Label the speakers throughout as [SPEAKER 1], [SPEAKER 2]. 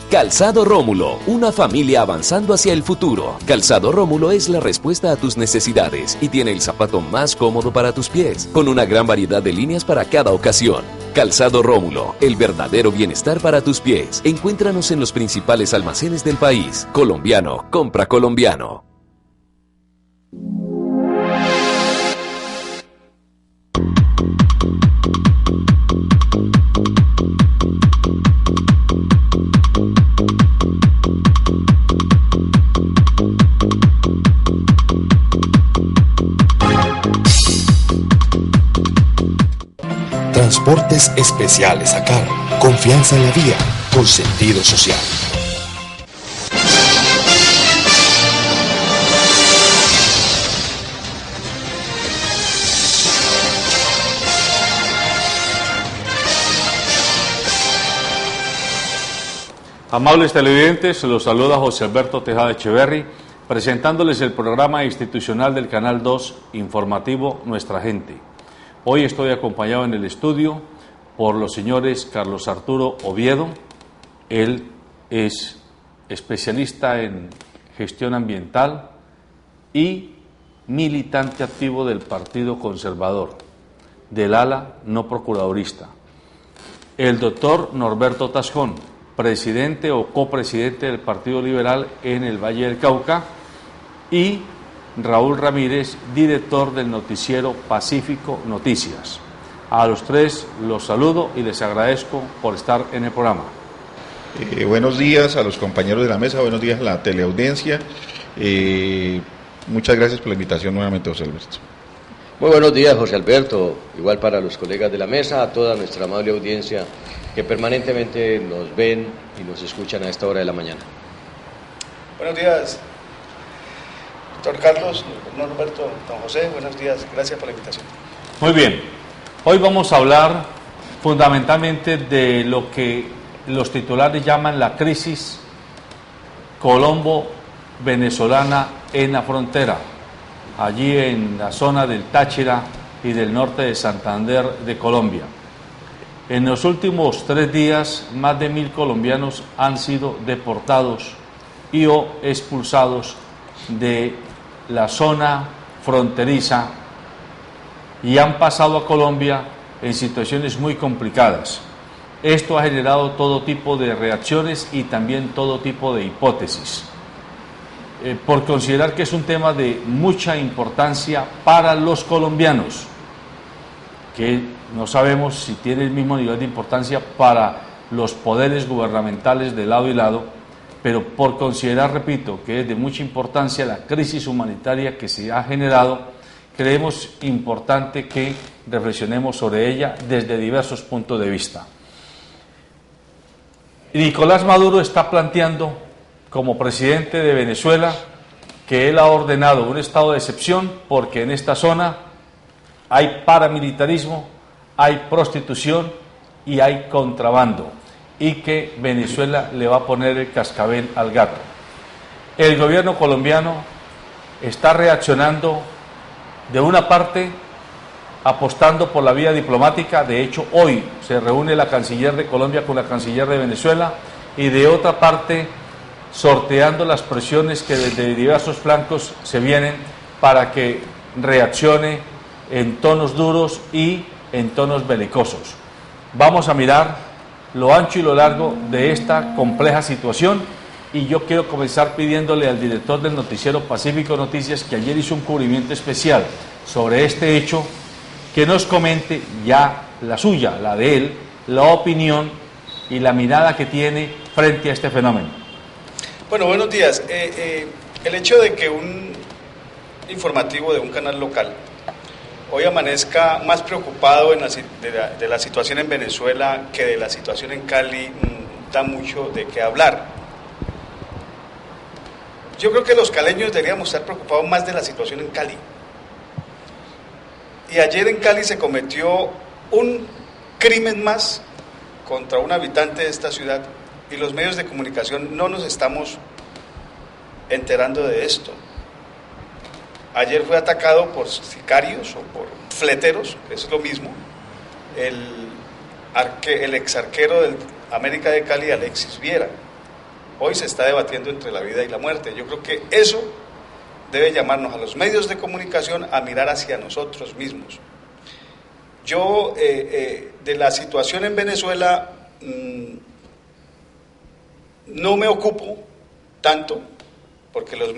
[SPEAKER 1] Calzado Rómulo, una familia avanzando hacia el futuro. Calzado Rómulo es la respuesta a tus necesidades y tiene el zapato más cómodo para tus pies, con una gran variedad de líneas para cada ocasión. Calzado Rómulo, el verdadero bienestar para tus pies. Encuéntranos en los principales almacenes del país. Colombiano, compra colombiano.
[SPEAKER 2] Transportes especiales a cargo. Confianza en la vía, con sentido social.
[SPEAKER 3] Amables televidentes, se los saluda José Alberto Tejada Echeverry, presentándoles el programa institucional del Canal 2 informativo Nuestra Gente. Hoy estoy acompañado en el estudio por los señores Carlos Arturo Oviedo. Él es especialista en gestión ambiental y militante activo del Partido Conservador, del ala no procuradorista. El doctor Norberto Tascón, presidente o copresidente del Partido Liberal en el Valle del Cauca, y Raúl Ramírez, director del noticiero Pacífico Noticias. A los tres los saludo y les agradezco por estar en el programa.
[SPEAKER 4] Buenos días a los compañeros de la mesa, buenos días a la teleaudiencia. Muchas gracias por la invitación nuevamente, José Alberto.
[SPEAKER 5] Muy buenos días, José Alberto, igual para los colegas de la mesa, a toda nuestra amable audiencia que permanentemente nos ven y nos escuchan a esta hora de la mañana.
[SPEAKER 6] Buenos días, doctor Carlos, Norberto, don José, buenos días, gracias por la invitación.
[SPEAKER 3] Muy bien, hoy vamos a hablar fundamentalmente de lo que los titulares llaman la crisis colombo-venezolana en la frontera, allí en la zona del Táchira y del norte de Santander de Colombia. En los últimos 3 días, más de 1.000 colombianos han sido deportados y o expulsados de la zona fronteriza y han pasado a Colombia en situaciones muy complicadas. Esto ha generado todo tipo de reacciones y también todo tipo de hipótesis. Por considerar que es un tema de mucha importancia para los colombianos, que no sabemos si tiene el mismo nivel de importancia para los poderes gubernamentales de lado y lado, pero por considerar, repito, que es de mucha importancia la crisis humanitaria que se ha generado, creemos importante que reflexionemos sobre ella desde diversos puntos de vista. Nicolás Maduro está planteando, como presidente de Venezuela, que él ha ordenado un estado de excepción porque en esta zona hay paramilitarismo, hay prostitución y hay contrabando, y que Venezuela le va a poner el cascabel al gato. El gobierno colombiano está reaccionando de una parte apostando por la vía diplomática. De hecho, hoy se reúne la canciller de Colombia con la canciller de Venezuela, y de otra parte sorteando las presiones que desde diversos flancos se vienen para que reaccione en tonos duros y en tonos belicosos. Vamos a mirar lo ancho y lo largo de esta compleja situación, y yo quiero comenzar pidiéndole al director del noticiero Pacífico Noticias, que ayer hizo un cubrimiento especial sobre este hecho, que nos comente ya la suya, la de él, la opinión y la mirada que tiene frente a este fenómeno.
[SPEAKER 6] Bueno, buenos días. El hecho de que un informativo de un canal local hoy amanezca más preocupado de la situación en Venezuela que de la situación en Cali da mucho de qué hablar. Yo creo que los caleños deberíamos estar preocupados más de la situación en Cali. Y ayer en Cali se cometió un crimen más contra un habitante de esta ciudad, y los medios de comunicación no nos estamos enterando de esto. Ayer fue atacado por sicarios o por fleteros, que es lo mismo, el ex arquero del América de Cali, Alexis Viera. Hoy se está debatiendo entre la vida y la muerte. Yo creo que eso debe llamarnos a los medios de comunicación a mirar hacia nosotros mismos. Yo, de la situación en Venezuela, no me ocupo tanto, porque los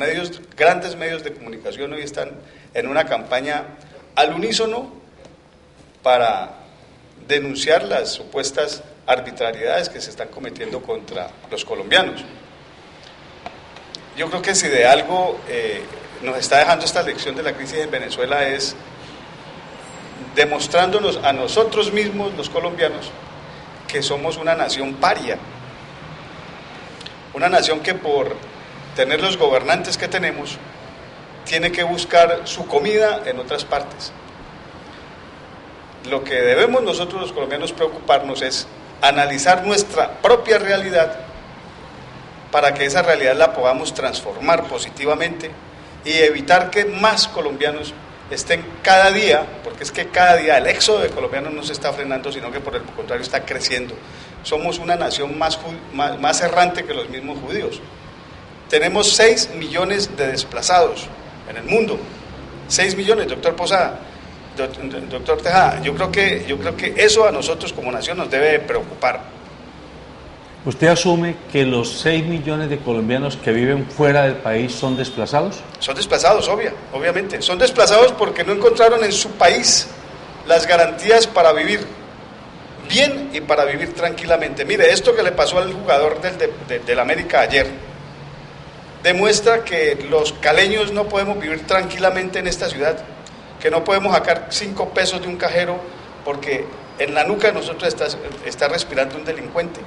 [SPEAKER 6] grandes medios de comunicación hoy están en una campaña al unísono para denunciar las supuestas arbitrariedades que se están cometiendo contra los colombianos. Yo creo que si de algo nos está dejando esta lección de la crisis en Venezuela es demostrándonos a nosotros mismos, los colombianos, que somos una nación paria, una nación que por tener los gobernantes que tenemos, tiene que buscar su comida en otras partes. Lo que debemos nosotros los colombianos preocuparnos es analizar nuestra propia realidad para que esa realidad la podamos transformar positivamente y evitar que más colombianos estén cada día, porque es que cada día el éxodo de colombianos no se está frenando, sino que por el contrario está creciendo. Somos una nación más errante que los mismos judíos. Tenemos 6 millones de desplazados en el mundo. 6 millones, doctor Posada, doctor Tejada. Yo creo que eso a nosotros como nación nos debe preocupar.
[SPEAKER 3] ¿Usted asume que los 6 millones de colombianos que viven fuera del país son desplazados?
[SPEAKER 6] Son desplazados, obviamente. Son desplazados porque no encontraron en su país las garantías para vivir bien y para vivir tranquilamente. Mire, esto que le pasó al jugador del América ayer demuestra que los caleños no podemos vivir tranquilamente en esta ciudad, que no podemos sacar 5 pesos de un cajero porque en la nuca de nosotros está respirando un delincuente.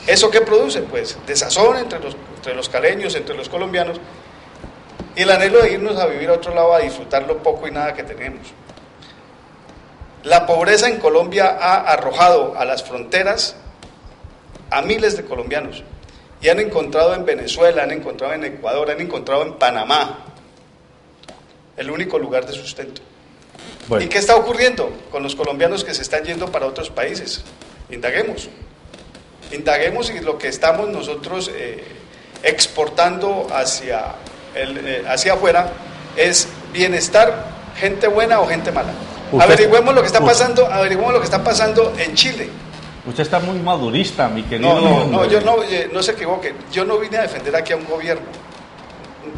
[SPEAKER 6] ¿Eso qué produce? Pues desazón entre los caleños, entre los colombianos, y el anhelo de irnos a vivir a otro lado a disfrutar lo poco y nada que tenemos. La pobreza en Colombia ha arrojado a las fronteras a miles de colombianos, y han encontrado en Venezuela, han encontrado en Ecuador, han encontrado en Panamá el único lugar de sustento. Bueno. ¿Y qué está ocurriendo con los colombianos que se están yendo para otros países? Indaguemos y lo que estamos nosotros exportando hacia afuera es bienestar, gente buena o gente mala. Averigüemos lo que está pasando en Chile.
[SPEAKER 3] Usted está muy madurista, mi querido.
[SPEAKER 6] No se equivoque. Yo no vine a defender aquí a un gobierno.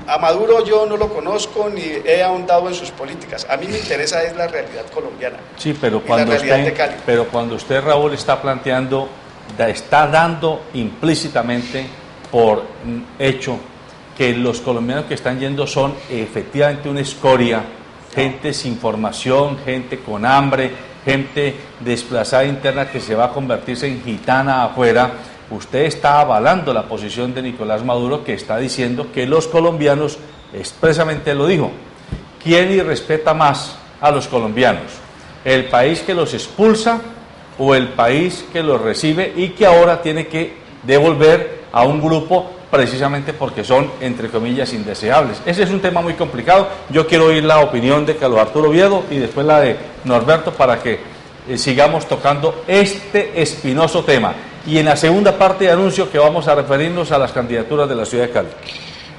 [SPEAKER 6] A Maduro yo no lo conozco ni he ahondado en sus políticas. A mí me interesa es la realidad colombiana.
[SPEAKER 3] Sí, pero cuando usted, Raúl, está planteando, está dando implícitamente por hecho que los colombianos que están yendo son efectivamente una escoria, gente sin formación, gente con hambre, gente desplazada interna que se va a convertirse en gitana afuera. Usted está avalando la posición de Nicolás Maduro, que está diciendo que los colombianos, expresamente lo dijo, ¿quién irrespeta más a los colombianos? ¿El país que los expulsa o el país que los recibe y que ahora tiene que devolver a un grupo precisamente porque son, entre comillas, indeseables? Ese es un tema muy complicado. Yo quiero oír la opinión de Carlos Arturo Oviedo y después la de Norberto para que sigamos tocando este espinoso tema. Y en la segunda parte anuncio que vamos a referirnos a las candidaturas de la ciudad de Cali.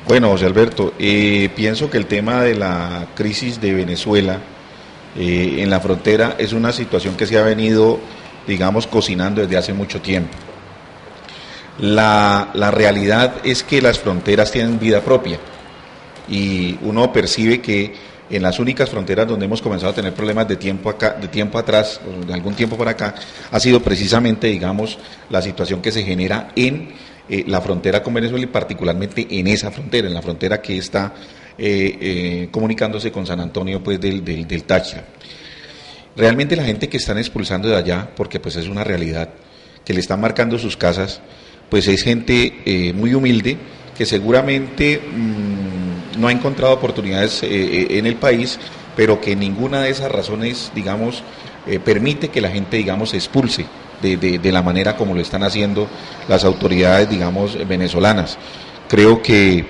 [SPEAKER 4] Bueno, José Alberto, pienso que el tema de la crisis de Venezuela en la frontera es una situación que se ha venido, digamos, cocinando desde hace mucho tiempo. La realidad es que las fronteras tienen vida propia y uno percibe que en las únicas fronteras donde hemos comenzado a tener problemas de tiempo atrás, o de algún tiempo para acá, ha sido precisamente, digamos, la situación que se genera en la frontera con Venezuela y particularmente en esa frontera, en la frontera que está comunicándose con San Antonio pues del Táchira. Realmente la gente que están expulsando de allá, porque pues es una realidad, que le están marcando sus casas, pues es gente muy humilde, que seguramente no ha encontrado oportunidades en el país, pero que ninguna de esas razones, digamos, permite que la gente, digamos, se expulse de la manera como lo están haciendo las autoridades, digamos, venezolanas. Creo que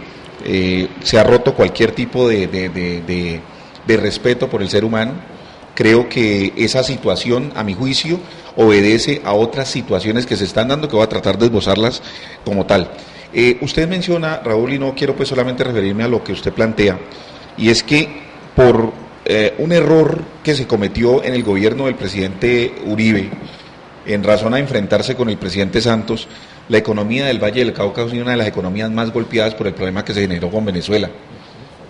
[SPEAKER 4] se ha roto cualquier tipo de respeto por el ser humano. Creo que esa situación, a mi juicio, obedece a otras situaciones que se están dando, que voy a tratar de esbozarlas como tal. Usted menciona, Raúl, y no quiero pues solamente referirme a lo que usted plantea, y es que por un error que se cometió en el gobierno del presidente Uribe, en razón a enfrentarse con el presidente Santos, la economía del Valle del Cauca es una de las economías más golpeadas por el problema que se generó con Venezuela.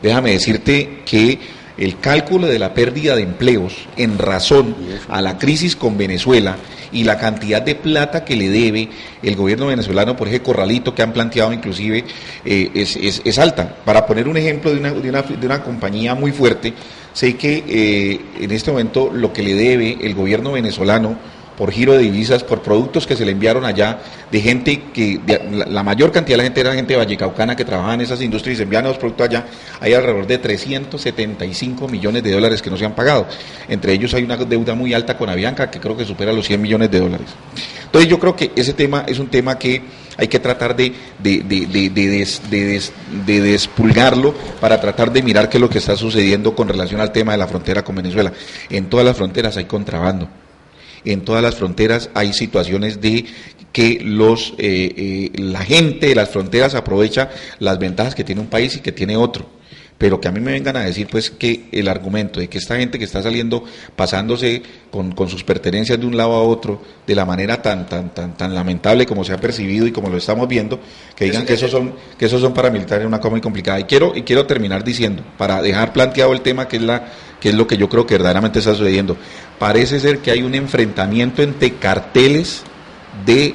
[SPEAKER 4] Déjame decirte que el cálculo de la pérdida de empleos en razón a la crisis con Venezuela y la cantidad de plata que le debe el gobierno venezolano por ese corralito que han planteado inclusive es alta. Para poner un ejemplo de una compañía muy fuerte, sé que en este momento lo que le debe el gobierno venezolano por giro de divisas, por productos que se le enviaron allá, de gente la mayor cantidad de la gente era gente vallecaucana que trabajaba en esas industrias y se enviaban los productos allá, hay alrededor de 375 millones de dólares que no se han pagado. Entre ellos hay una deuda muy alta con Avianca que creo que supera los 100 millones de dólares. Entonces yo creo que ese tema es un tema que hay que tratar de despulgarlo para tratar de mirar qué es lo que está sucediendo con relación al tema de la frontera con Venezuela. En todas las fronteras hay contrabando. En todas las fronteras hay situaciones de que la gente de las fronteras aprovecha las ventajas que tiene un país y que tiene otro. Pero que a mí me vengan a decir pues que el argumento de que esta gente que está saliendo, pasándose con sus pertenencias de un lado a otro, de la manera tan lamentable como se ha percibido y como lo estamos viendo, que digan que esos son paramilitares, es una cosa muy complicada. Y quiero terminar diciendo, para dejar planteado el tema que es lo que yo creo que verdaderamente está sucediendo. Parece ser que hay un enfrentamiento entre carteles de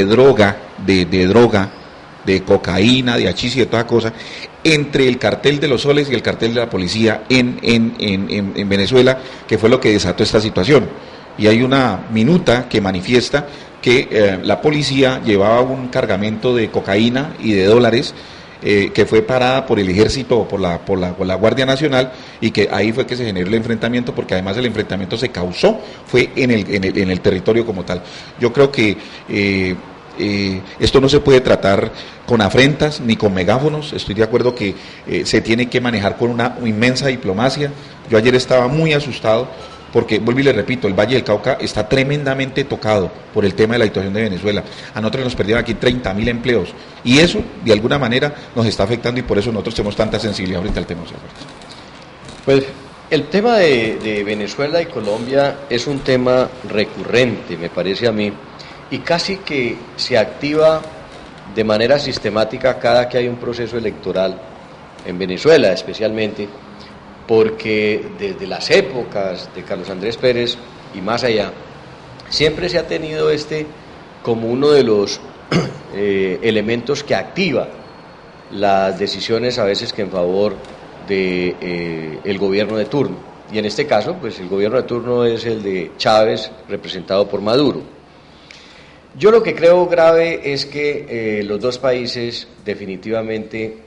[SPEAKER 4] droga, de cocaína, de hachís y de toda cosa, entre el cartel de los soles y el cartel de la policía en Venezuela, que fue lo que desató esta situación. Y hay una minuta que manifiesta que la policía llevaba un cargamento de cocaína y de dólares que fue parada por el ejército o por la Guardia Nacional, y que ahí fue que se generó el enfrentamiento, porque además el enfrentamiento se causó fue en el territorio como tal. Yo creo que esto no se puede tratar con afrentas ni con megáfonos. Estoy de acuerdo que se tiene que manejar con una inmensa diplomacia. Yo ayer estaba muy asustado porque, vuelvo y le repito, el Valle del Cauca está tremendamente tocado por el tema de la situación de Venezuela. A nosotros nos perdieron aquí 30.000 empleos y eso de alguna manera nos está afectando, y por eso nosotros tenemos tanta sensibilidad frente al tema.
[SPEAKER 5] Pues el tema de Venezuela y Colombia es un tema recurrente, me parece a mí, y casi que se activa de manera sistemática cada que hay un proceso electoral en Venezuela especialmente, porque desde las épocas de Carlos Andrés Pérez y más allá, siempre se ha tenido como uno de los elementos que activa las decisiones a veces que en favor de el gobierno de turno, y en este caso pues el gobierno de turno es el de Chávez, representado por Maduro. Yo lo que creo grave es que los dos países definitivamente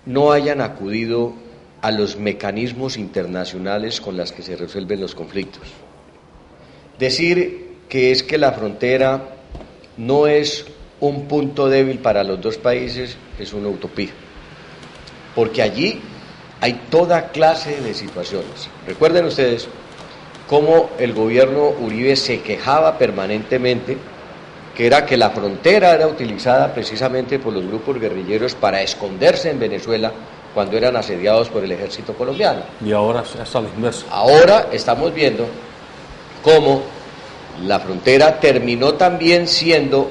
[SPEAKER 5] no hayan acudido a los mecanismos internacionales con los que se resuelven los conflictos. Decir que es que la frontera no es un punto débil para los dos países es una utopía, porque allí hay toda clase de situaciones. Recuerden ustedes cómo el gobierno Uribe se quejaba permanentemente que era que la frontera era utilizada precisamente por los grupos guerrilleros para esconderse en Venezuela cuando eran asediados por el ejército colombiano.
[SPEAKER 3] Y ahora es a la inversa.
[SPEAKER 5] Ahora estamos viendo cómo la frontera terminó también siendo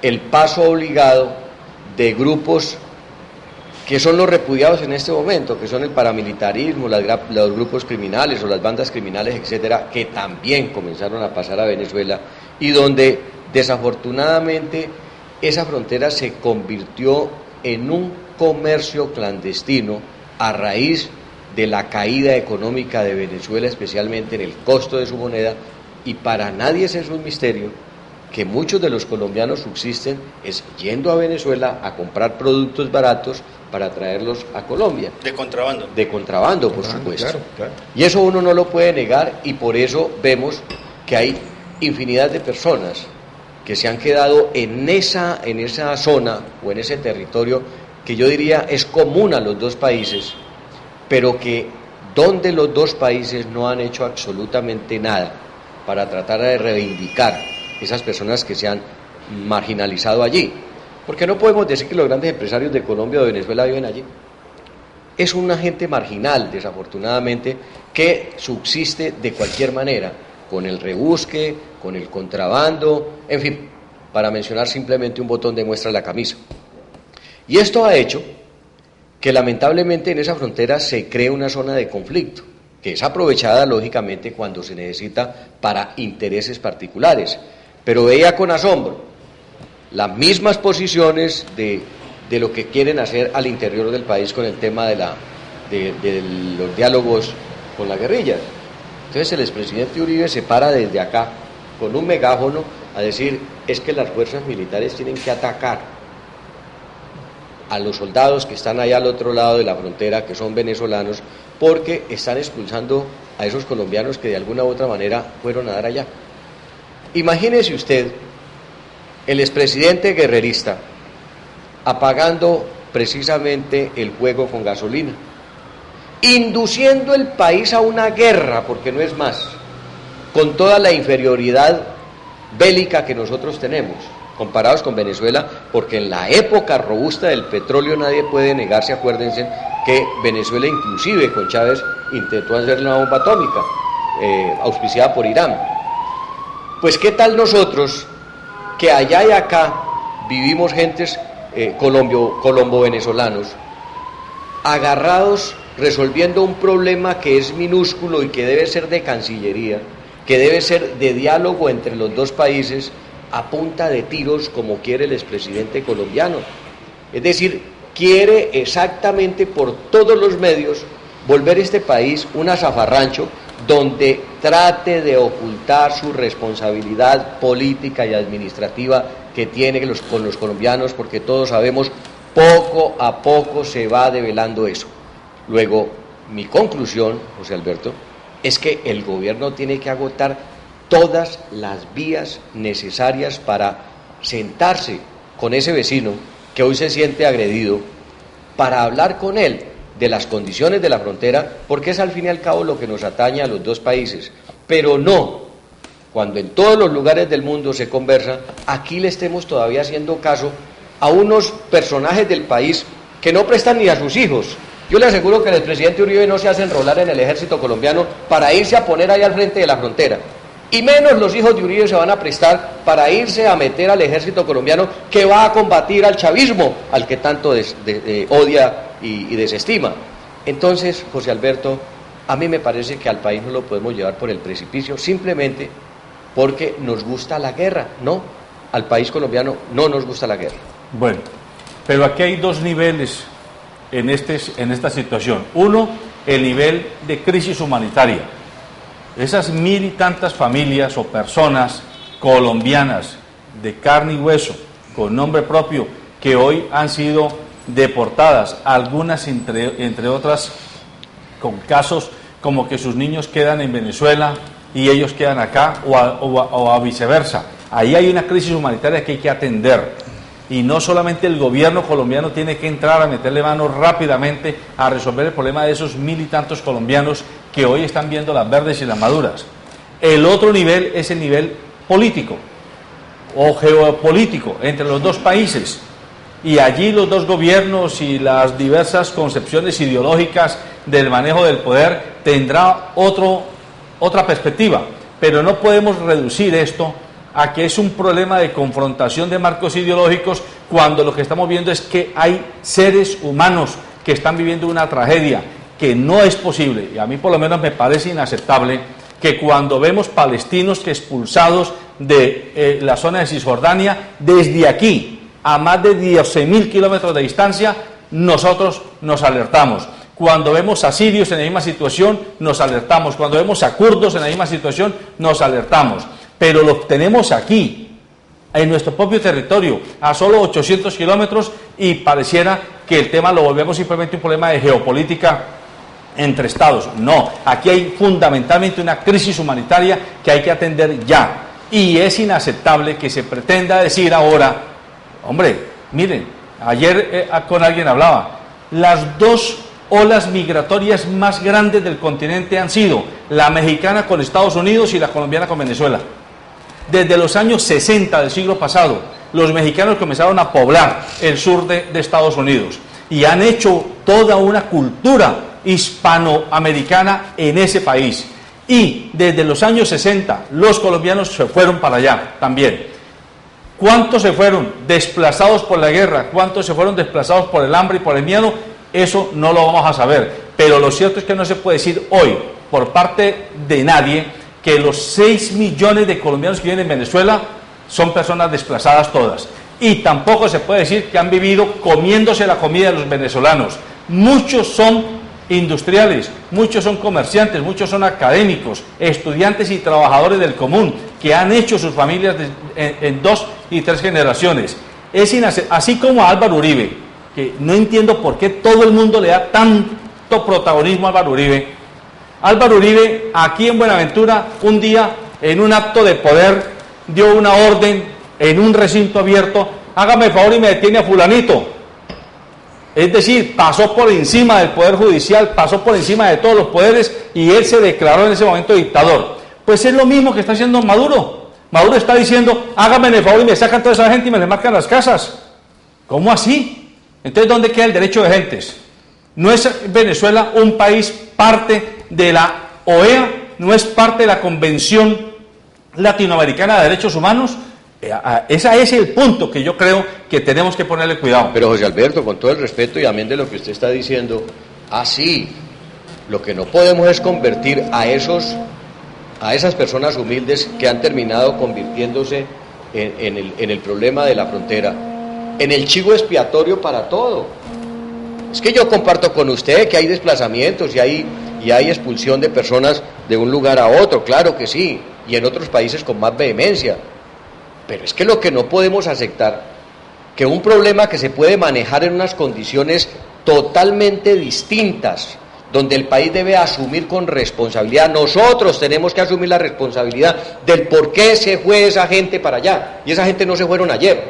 [SPEAKER 5] el paso obligado de grupos que son los repudiados en este momento, que son el paramilitarismo, los grupos criminales o las bandas criminales, etcétera, que también comenzaron a pasar a Venezuela, y donde desafortunadamente esa frontera se convirtió en un comercio clandestino a raíz de la caída económica de Venezuela, especialmente en el costo de su moneda, y para nadie es un misterio que muchos de los colombianos subsisten es yendo a Venezuela a comprar productos baratos para traerlos a Colombia.
[SPEAKER 6] De contrabando.
[SPEAKER 5] De contrabando, por supuesto.
[SPEAKER 4] Claro, claro.
[SPEAKER 5] Y eso uno no lo puede negar, y por eso vemos que hay infinidad de personas que se han quedado en esa zona o en ese territorio que yo diría es común a los dos países, pero que donde los dos países no han hecho absolutamente nada para tratar de reivindicar esas personas que se han marginalizado allí. Porque no podemos decir que los grandes empresarios de Colombia o de Venezuela viven allí. Es una gente marginal, desafortunadamente, que subsiste de cualquier manera, con el rebusque, con el contrabando, en fin, para mencionar simplemente un botón de muestra de la camisa. Y esto ha hecho que lamentablemente en esa frontera se cree una zona de conflicto, que es aprovechada lógicamente cuando se necesita para intereses particulares. Pero veía con asombro las mismas posiciones de lo que quieren hacer al interior del país con el tema de los diálogos con la guerrilla. Entonces el expresidente Uribe se para desde acá con un megáfono a decir, es que las fuerzas militares tienen que atacar a los soldados que están allá al otro lado de la frontera, que son venezolanos, porque están expulsando a esos colombianos que de alguna u otra manera fueron a dar allá. Imagínese usted el expresidente guerrerista apagando precisamente el fuego con gasolina, induciendo el país a una guerra, porque no es más, con toda la inferioridad bélica que nosotros tenemos, comparados con Venezuela, porque en la época robusta del petróleo nadie puede negarse, acuérdense, que Venezuela inclusive con Chávez intentó hacer una bomba atómica, auspiciada por Irán. Pues qué tal nosotros, que allá y acá vivimos gentes colombo-venezolanos, agarrados resolviendo un problema que es minúsculo y que debe ser de Cancillería, que debe ser de diálogo entre los dos países, a punta de tiros como quiere el expresidente colombiano. Es decir, quiere exactamente por todos los medios volver este país un zafarrancho donde trate de ocultar su responsabilidad política y administrativa que tiene con los colombianos, porque todos sabemos, poco a poco se va develando eso. Luego, mi conclusión, José Alberto, es que el gobierno tiene que agotar todas las vías necesarias para sentarse con ese vecino que hoy se siente agredido, para hablar con él de las condiciones de la frontera, porque es al fin y al cabo lo que nos atañe a los dos países, pero no cuando en todos los lugares del mundo se conversa, aquí le estemos todavía haciendo caso a unos personajes del país que no prestan ni a sus hijos. Yo le aseguro que el presidente Uribe no se hace enrolar en el ejército colombiano para irse a poner ahí al frente de la frontera, y menos los hijos de Uribe se van a prestar para irse a meter al ejército colombiano que va a combatir al chavismo, al que tanto odia y desestima. Entonces, José Alberto, a mí me parece que al país no lo podemos llevar por el precipicio simplemente porque nos gusta la guerra. No, al país colombiano no nos gusta la guerra.
[SPEAKER 3] Bueno, pero aquí hay dos niveles en esta situación. Uno, el nivel de crisis humanitaria. Esas mil y tantas familias o personas colombianas de carne y hueso, con nombre propio, que hoy han sido deportadas, algunas entre otras con casos como que sus niños quedan en Venezuela y ellos quedan acá, o a viceversa. Ahí hay una crisis humanitaria que hay que atender, y no solamente el gobierno colombiano tiene que entrar a meterle mano rápidamente a resolver el problema de esos mil y tantos colombianos que hoy están viendo las verdes y las maduras. El otro nivel es el nivel político o geopolítico entre los dos países, y allí los dos gobiernos y las diversas concepciones ideológicas del manejo del poder tendrá otra perspectiva, pero no podemos reducir esto a que es un problema de confrontación de marcos ideológicos, cuando lo que estamos viendo es que hay seres humanos que están viviendo una tragedia que no es posible, y a mí por lo menos me parece inaceptable, que cuando vemos palestinos que expulsados de la zona de Cisjordania, desde aquí a más de 12.000 kilómetros de distancia, nosotros nos alertamos. Cuando vemos a sirios en la misma situación, nos alertamos. Cuando vemos a kurdos en la misma situación, nos alertamos. Pero lo tenemos aquí, en nuestro propio territorio, a solo 800 kilómetros, y pareciera que el tema lo volvemos simplemente un problema de geopolítica entre estados. No, aquí hay fundamentalmente una crisis humanitaria que hay que atender ya, y es inaceptable que se pretenda decir ahora, hombre, miren, ayer con alguien hablaba, las dos olas migratorias más grandes del continente han sido la mexicana con Estados Unidos y la colombiana con Venezuela. Desde los años 60 del siglo pasado, los mexicanos comenzaron a poblar el sur de Estados Unidos y han hecho toda una cultura hispanoamericana en ese país. Y desde los años 60 los colombianos se fueron para allá también. ¿Cuántos se fueron desplazados por la guerra? ¿Cuántos se fueron desplazados por el hambre y por el miedo? Eso no lo vamos a saber. Pero lo cierto es que no se puede decir hoy, por parte de nadie, que los 6 millones de colombianos que viven en Venezuela son personas desplazadas todas. Y tampoco se puede decir que han vivido comiéndose la comida de los venezolanos. Muchos son industriales, muchos son comerciantes, muchos son académicos, estudiantes y trabajadores del común, que han hecho sus familias en 2 y 3 generaciones. Así como a Álvaro Uribe, que no entiendo por qué todo el mundo le da tanto protagonismo a Álvaro Uribe. Álvaro Uribe, aquí en Buenaventura, un día, en un acto de poder, dio una orden en un recinto abierto: hágame el favor y me detiene a fulanito. Es decir, pasó por encima del Poder Judicial, pasó por encima de todos los poderes y él se declaró en ese momento dictador. Pues es lo mismo que está haciendo Maduro. Maduro está diciendo: hágame el favor y me sacan toda esa gente y me le marcan las casas. ¿Cómo así? Entonces, ¿dónde queda el derecho de gentes? ¿No es Venezuela un país parte de la OEA? ¿No es parte de la Convención Latinoamericana de Derechos Humanos? Ese es el punto que yo creo que tenemos que ponerle cuidado.
[SPEAKER 5] Pero José Alberto, con todo el respeto y también de lo que usted está diciendo, sí, lo que no podemos es convertir a esas personas humildes que han terminado convirtiéndose en el problema de la frontera, en el chivo expiatorio para todo. Es que yo comparto con usted que hay desplazamientos y hay expulsión de personas de un lugar a otro, claro que sí, y en otros países con más vehemencia. Pero es que lo que no podemos aceptar, que un problema que se puede manejar en unas condiciones totalmente distintas, donde el país debe asumir con responsabilidad, nosotros tenemos que asumir la responsabilidad del por qué se fue esa gente para allá. Y esa gente no se fueron ayer,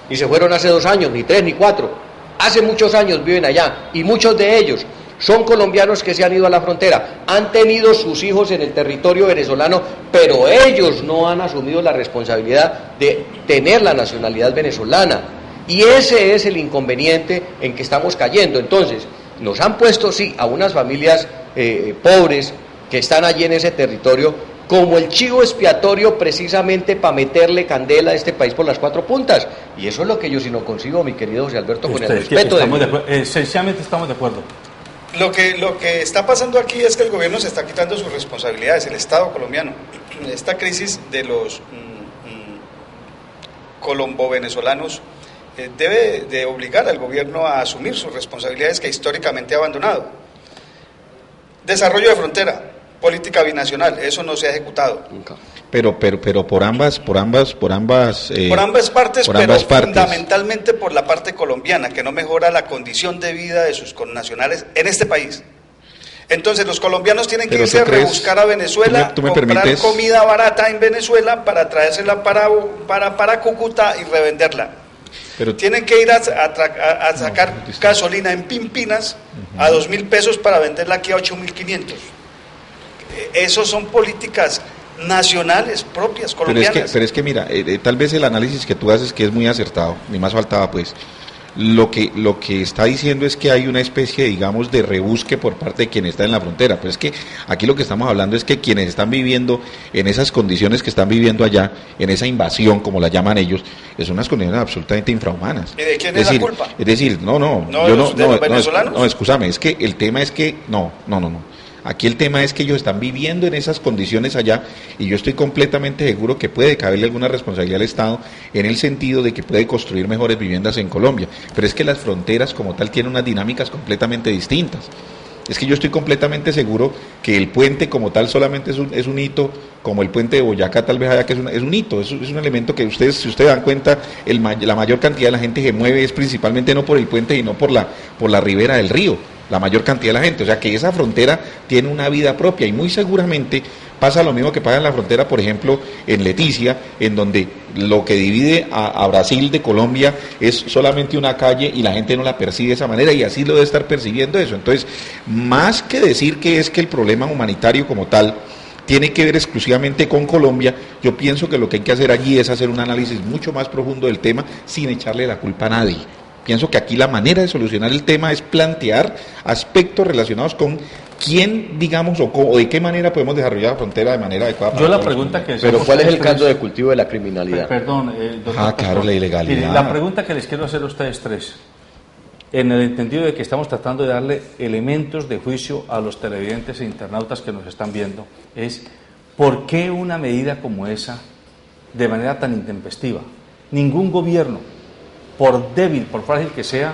[SPEAKER 5] ni se fueron hace 2 años, ni 3, ni 4. Hace muchos años viven allá, y muchos de ellos son colombianos que se han ido a la frontera, han tenido sus hijos en el territorio venezolano, pero ellos no han asumido la responsabilidad de tener la nacionalidad venezolana. Y ese es el inconveniente en que estamos cayendo. Entonces, nos han puesto, sí, a unas familias pobres que están allí en ese territorio como el chivo expiatorio precisamente para meterle candela a este país por las 4 puntas. Y eso es lo que yo sí no consigo, mi querido José Alberto, con el respeto
[SPEAKER 3] Esencialmente estamos de acuerdo.
[SPEAKER 6] Lo que está pasando aquí es que el gobierno se está quitando sus responsabilidades, el Estado colombiano. Esta crisis de los colombo-venezolanos debe de obligar al gobierno a asumir sus responsabilidades que históricamente ha abandonado. Desarrollo de frontera, política binacional, eso no se ha ejecutado.
[SPEAKER 5] Nunca.
[SPEAKER 4] Pero por ambas partes,
[SPEAKER 6] pero fundamentalmente por la parte colombiana, que no mejora la condición de vida de sus connacionales en este país. Entonces los colombianos tienen que irse a rebuscar a Venezuela, comprar comida barata en Venezuela para traérsela para Cúcuta y revenderla. Pero tienen que ir a sacar gasolina en Pimpinas a 2.000 pesos para venderla aquí a 8.500. Esos son políticas nacionales propias colombianas.
[SPEAKER 4] Pero es que mira, tal vez el análisis que tú haces, que es muy acertado, ni más faltaba pues, lo que está diciendo es que hay una especie, digamos, de rebusque por parte de quien está en la frontera. Pero es que aquí lo que estamos hablando es que quienes están viviendo en esas condiciones que están viviendo allá, en esa invasión, como la llaman ellos, son unas condiciones absolutamente infrahumanas.
[SPEAKER 6] ¿Y de quién es la culpa?
[SPEAKER 4] Es decir,
[SPEAKER 6] ¿De los venezolanos?
[SPEAKER 4] No, escúchame, es que el tema es que, no. Aquí el tema es que ellos están viviendo en esas condiciones allá y yo estoy completamente seguro que puede caberle alguna responsabilidad al Estado en el sentido de que puede construir mejores viviendas en Colombia. Pero es que las fronteras como tal tienen unas dinámicas completamente distintas. Es que yo estoy completamente seguro que el puente como tal solamente es un hito, como el puente de Boyacá tal vez allá que es un hito, es un elemento que ustedes, si ustedes dan cuenta, la mayor cantidad de la gente que mueve es principalmente no por el puente, sino por la ribera del río. La mayor cantidad de la gente, o sea que esa frontera tiene una vida propia y muy seguramente pasa lo mismo que pasa en la frontera, por ejemplo, en Leticia, en donde lo que divide a Brasil de Colombia es solamente una calle y la gente no la percibe de esa manera y así lo debe estar percibiendo eso. Entonces, más que decir que es que el problema humanitario como tal tiene que ver exclusivamente con Colombia. Yo pienso que lo que hay que hacer allí es hacer un análisis mucho más profundo del tema sin echarle la culpa a nadie. Pienso que aquí la manera de solucionar el tema es plantear aspectos relacionados con quién, digamos, o de qué manera podemos desarrollar la frontera de manera adecuada.
[SPEAKER 3] Yo la pregunta que...
[SPEAKER 5] Pero ¿cuál es el caldo de cultivo de la criminalidad?
[SPEAKER 3] Perdón, doctor.
[SPEAKER 4] Claro, la ilegalidad.
[SPEAKER 3] Mire, la pregunta que les quiero hacer a ustedes tres, en el entendido de que estamos tratando de darle elementos de juicio a los televidentes e internautas que nos están viendo, es ¿por qué una medida como esa, de manera tan intempestiva? Ningún gobierno, por débil, por frágil que sea,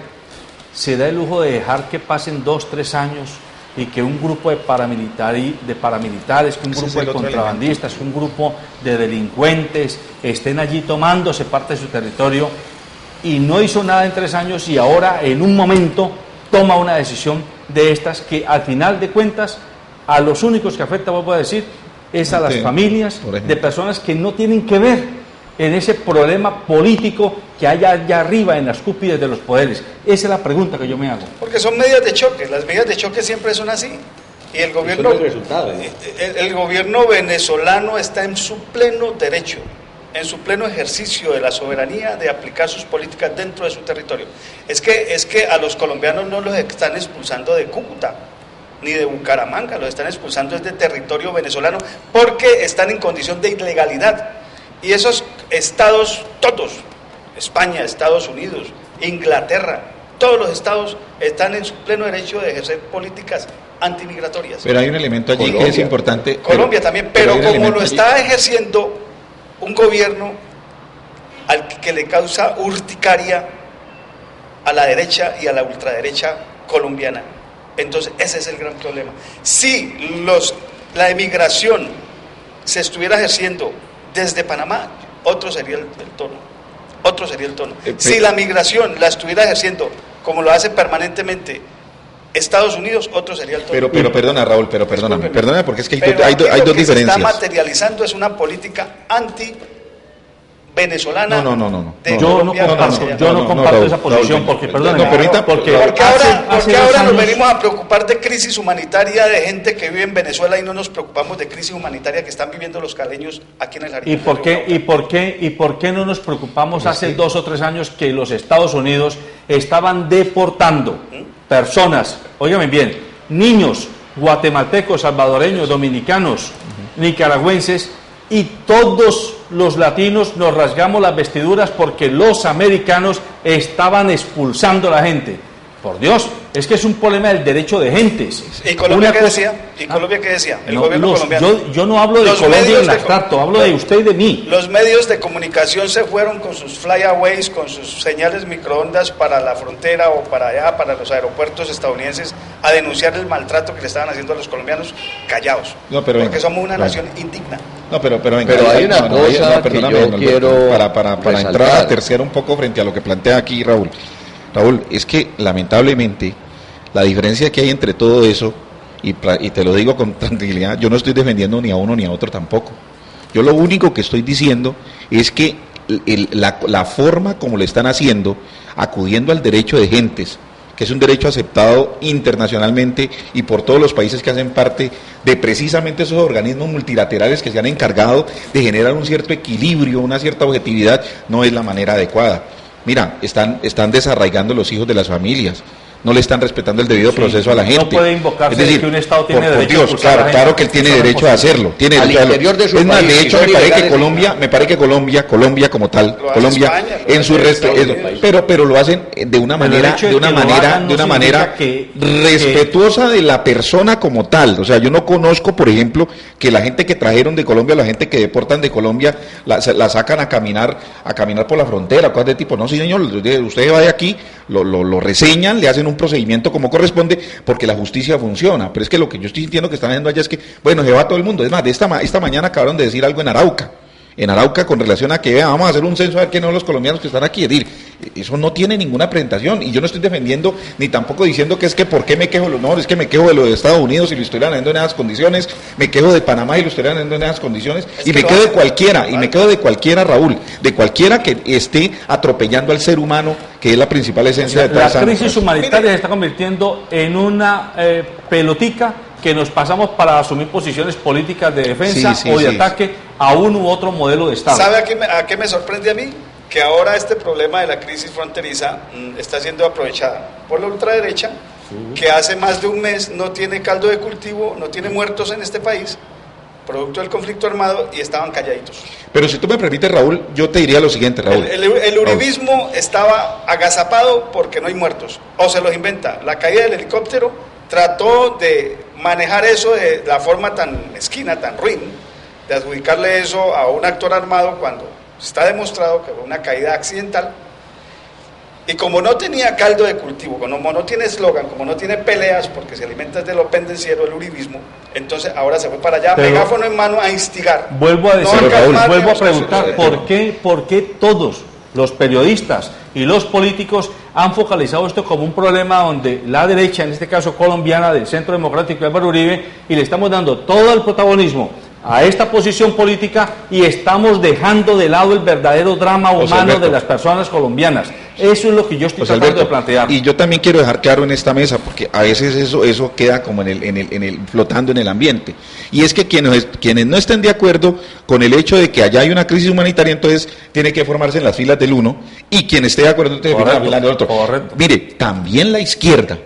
[SPEAKER 3] se da el lujo de dejar que pasen 2, 3 años y que un grupo de paramilitares, que un grupo de contrabandistas, que un grupo de delincuentes estén allí tomándose parte de su territorio, y no hizo nada en 3 años y ahora en un momento toma una decisión de estas que al final de cuentas a los únicos que afecta, vuelvo a decir, es a las familias de personas que no tienen que ver en ese problema político que hay allá arriba en las cúspides de los poderes. Esa es la pregunta que yo me hago.
[SPEAKER 6] Porque son medidas de choque, las medidas de choque siempre son así. Y el gobierno, el gobierno venezolano está en su pleno derecho, en su pleno ejercicio de la soberanía de aplicar sus políticas dentro de su territorio. Es que a los colombianos no los están expulsando de Cúcuta ni de Bucaramanga, los están expulsando desde territorio venezolano porque están en condición de ilegalidad. Y esos estados, todos, España, Estados Unidos, Inglaterra, todos los estados están en su pleno derecho de ejercer políticas antimigratorias.
[SPEAKER 4] Pero hay un elemento allí
[SPEAKER 6] Colombia,
[SPEAKER 4] que es importante.
[SPEAKER 6] Colombia también, pero como lo está ejerciendo un gobierno al que le causa urticaria a la derecha y a la ultraderecha colombiana. Entonces ese es el gran problema. Si la emigración se estuviera ejerciendo desde Panamá, otro sería el tono. Otro sería el tono. Si la migración la estuviera ejerciendo como lo hace permanentemente Estados Unidos, otro sería el tono.
[SPEAKER 4] Pero perdona, Raúl, perdóname, porque es que hay dos
[SPEAKER 6] lo que
[SPEAKER 4] diferencias.
[SPEAKER 6] Se está materializando es una política anti-venezolana.
[SPEAKER 4] No.
[SPEAKER 3] Yo no comparto esa posición, porque, perdóname,
[SPEAKER 6] porque ahora nos venimos a preocupar de crisis humanitaria de gente que vive en Venezuela y no nos preocupamos de crisis humanitaria que están viviendo los caleños aquí en el Jardín.
[SPEAKER 3] ¿Y por qué no nos preocupamos hace 2 o 3 años que los Estados Unidos estaban deportando personas, óigame bien, niños guatemaltecos, salvadoreños, dominicanos, nicaragüenses, y todos los latinos nos rasgamos las vestiduras porque los americanos estaban expulsando a la gente? Por Dios, es que es un problema del derecho de gentes.
[SPEAKER 6] ¿Y Colombia qué decía? ¿Colombia qué decía? El gobierno colombiano.
[SPEAKER 3] Yo no hablo de Colombia en abstracto, hablo de usted y de mí.
[SPEAKER 6] Los medios de comunicación se fueron con sus flyaways, con sus señales microondas para la frontera o para allá, para los aeropuertos estadounidenses, a denunciar el maltrato que le estaban haciendo a los colombianos callados. Porque somos una nación indigna.
[SPEAKER 4] Pero
[SPEAKER 5] hay una cosa que yo quiero
[SPEAKER 4] para entrar a tercera un poco frente a lo que plantea aquí Raúl, es que lamentablemente la diferencia que hay entre todo eso, y te lo digo con tranquilidad, yo no estoy defendiendo ni a uno ni a otro tampoco. Yo lo único que estoy diciendo es que la forma como le están haciendo, acudiendo al derecho de gentes, que es un derecho aceptado internacionalmente y por todos los países que hacen parte de precisamente esos organismos multilaterales que se han encargado de generar un cierto equilibrio, una cierta objetividad, no es la manera adecuada. Mira, están desarraigando los hijos de las familias, no le están respetando el debido proceso a la gente.
[SPEAKER 3] No puede invocarse,
[SPEAKER 4] es decir,
[SPEAKER 3] que un Estado tiene
[SPEAKER 4] por
[SPEAKER 3] derecho
[SPEAKER 4] Dios, claro que él tiene derecho a hacerlo. Tiene
[SPEAKER 5] al
[SPEAKER 4] derecho
[SPEAKER 5] interior de su
[SPEAKER 4] es más,
[SPEAKER 5] país,
[SPEAKER 4] de hecho, me parece que Colombia como tal, Colombia en su pero lo hacen de una manera respetuosa de la persona como tal. O sea, yo no conozco, por ejemplo, que la gente que trajeron de Colombia, la gente que deportan de Colombia, la sacan a caminar por la frontera, cosas de tipo. No, sí, señor, usted va de aquí, lo reseñan, le hacen un procedimiento como corresponde, porque la justicia funciona. Pero es que lo que yo estoy sintiendo que están haciendo allá es que, bueno, se va todo el mundo. Es más, esta mañana acabaron de decir algo en Arauca con relación a que vamos a hacer un censo a ver quiénes son los colombianos que están aquí. Es decir, eso no tiene ninguna presentación, y yo no estoy defendiendo ni tampoco diciendo que es que por qué me quejo, no, es que me quejo de los de Estados Unidos y lo estuvieran haciendo en esas condiciones, me quejo de Panamá y lo estuvieran haciendo en esas condiciones, y me quejo de cualquiera, Raúl, de cualquiera que esté atropellando al ser humano, que es la principal esencia de toda esa
[SPEAKER 3] crisis humanitaria se está convirtiendo en una pelotica que nos pasamos para asumir posiciones políticas de defensa o de ataque a uno u otro modelo de Estado.
[SPEAKER 6] ¿Sabe a qué me sorprende a mí? Que ahora este problema de la crisis fronteriza está siendo aprovechada por la ultraderecha, que hace más de un mes no tiene caldo de cultivo, no tiene muertos en este país, producto del conflicto armado, y estaban calladitos.
[SPEAKER 4] Pero si tú me permites, Raúl, yo te diría lo siguiente, Raúl.
[SPEAKER 6] El uribismo estaba agazapado porque no hay muertos, o se los inventa. La caída del helicóptero trató de manejar eso de la forma tan mezquina, tan ruin, de adjudicarle eso a un actor armado cuando está demostrado que fue una caída accidental. Y como no tenía caldo de cultivo, como no tiene eslogan, como no tiene peleas, porque se alimenta de lo pendenciero, el uribismo, entonces ahora se fue para allá, megáfono en mano, a instigar.
[SPEAKER 3] Vuelvo a decir, vuelvo a preguntar, ¿por qué todos los periodistas y los políticos han focalizado esto como un problema donde la derecha, en este caso colombiana, del Centro Democrático de Álvaro Uribe, y le estamos dando todo el protagonismo a esta posición política y estamos dejando de lado el verdadero drama humano de las personas colombianas? Eso es lo que yo estoy tratando de plantear.
[SPEAKER 4] Y yo también quiero dejar claro en esta mesa, porque a veces eso queda como flotando en el ambiente. Y es que quienes no estén de acuerdo con el hecho de que allá hay una crisis humanitaria, entonces tiene que formarse en las filas del uno, y quien esté de acuerdo tiene que formarse en las filas del otro.
[SPEAKER 3] Correcto.
[SPEAKER 4] Mire, también la izquierda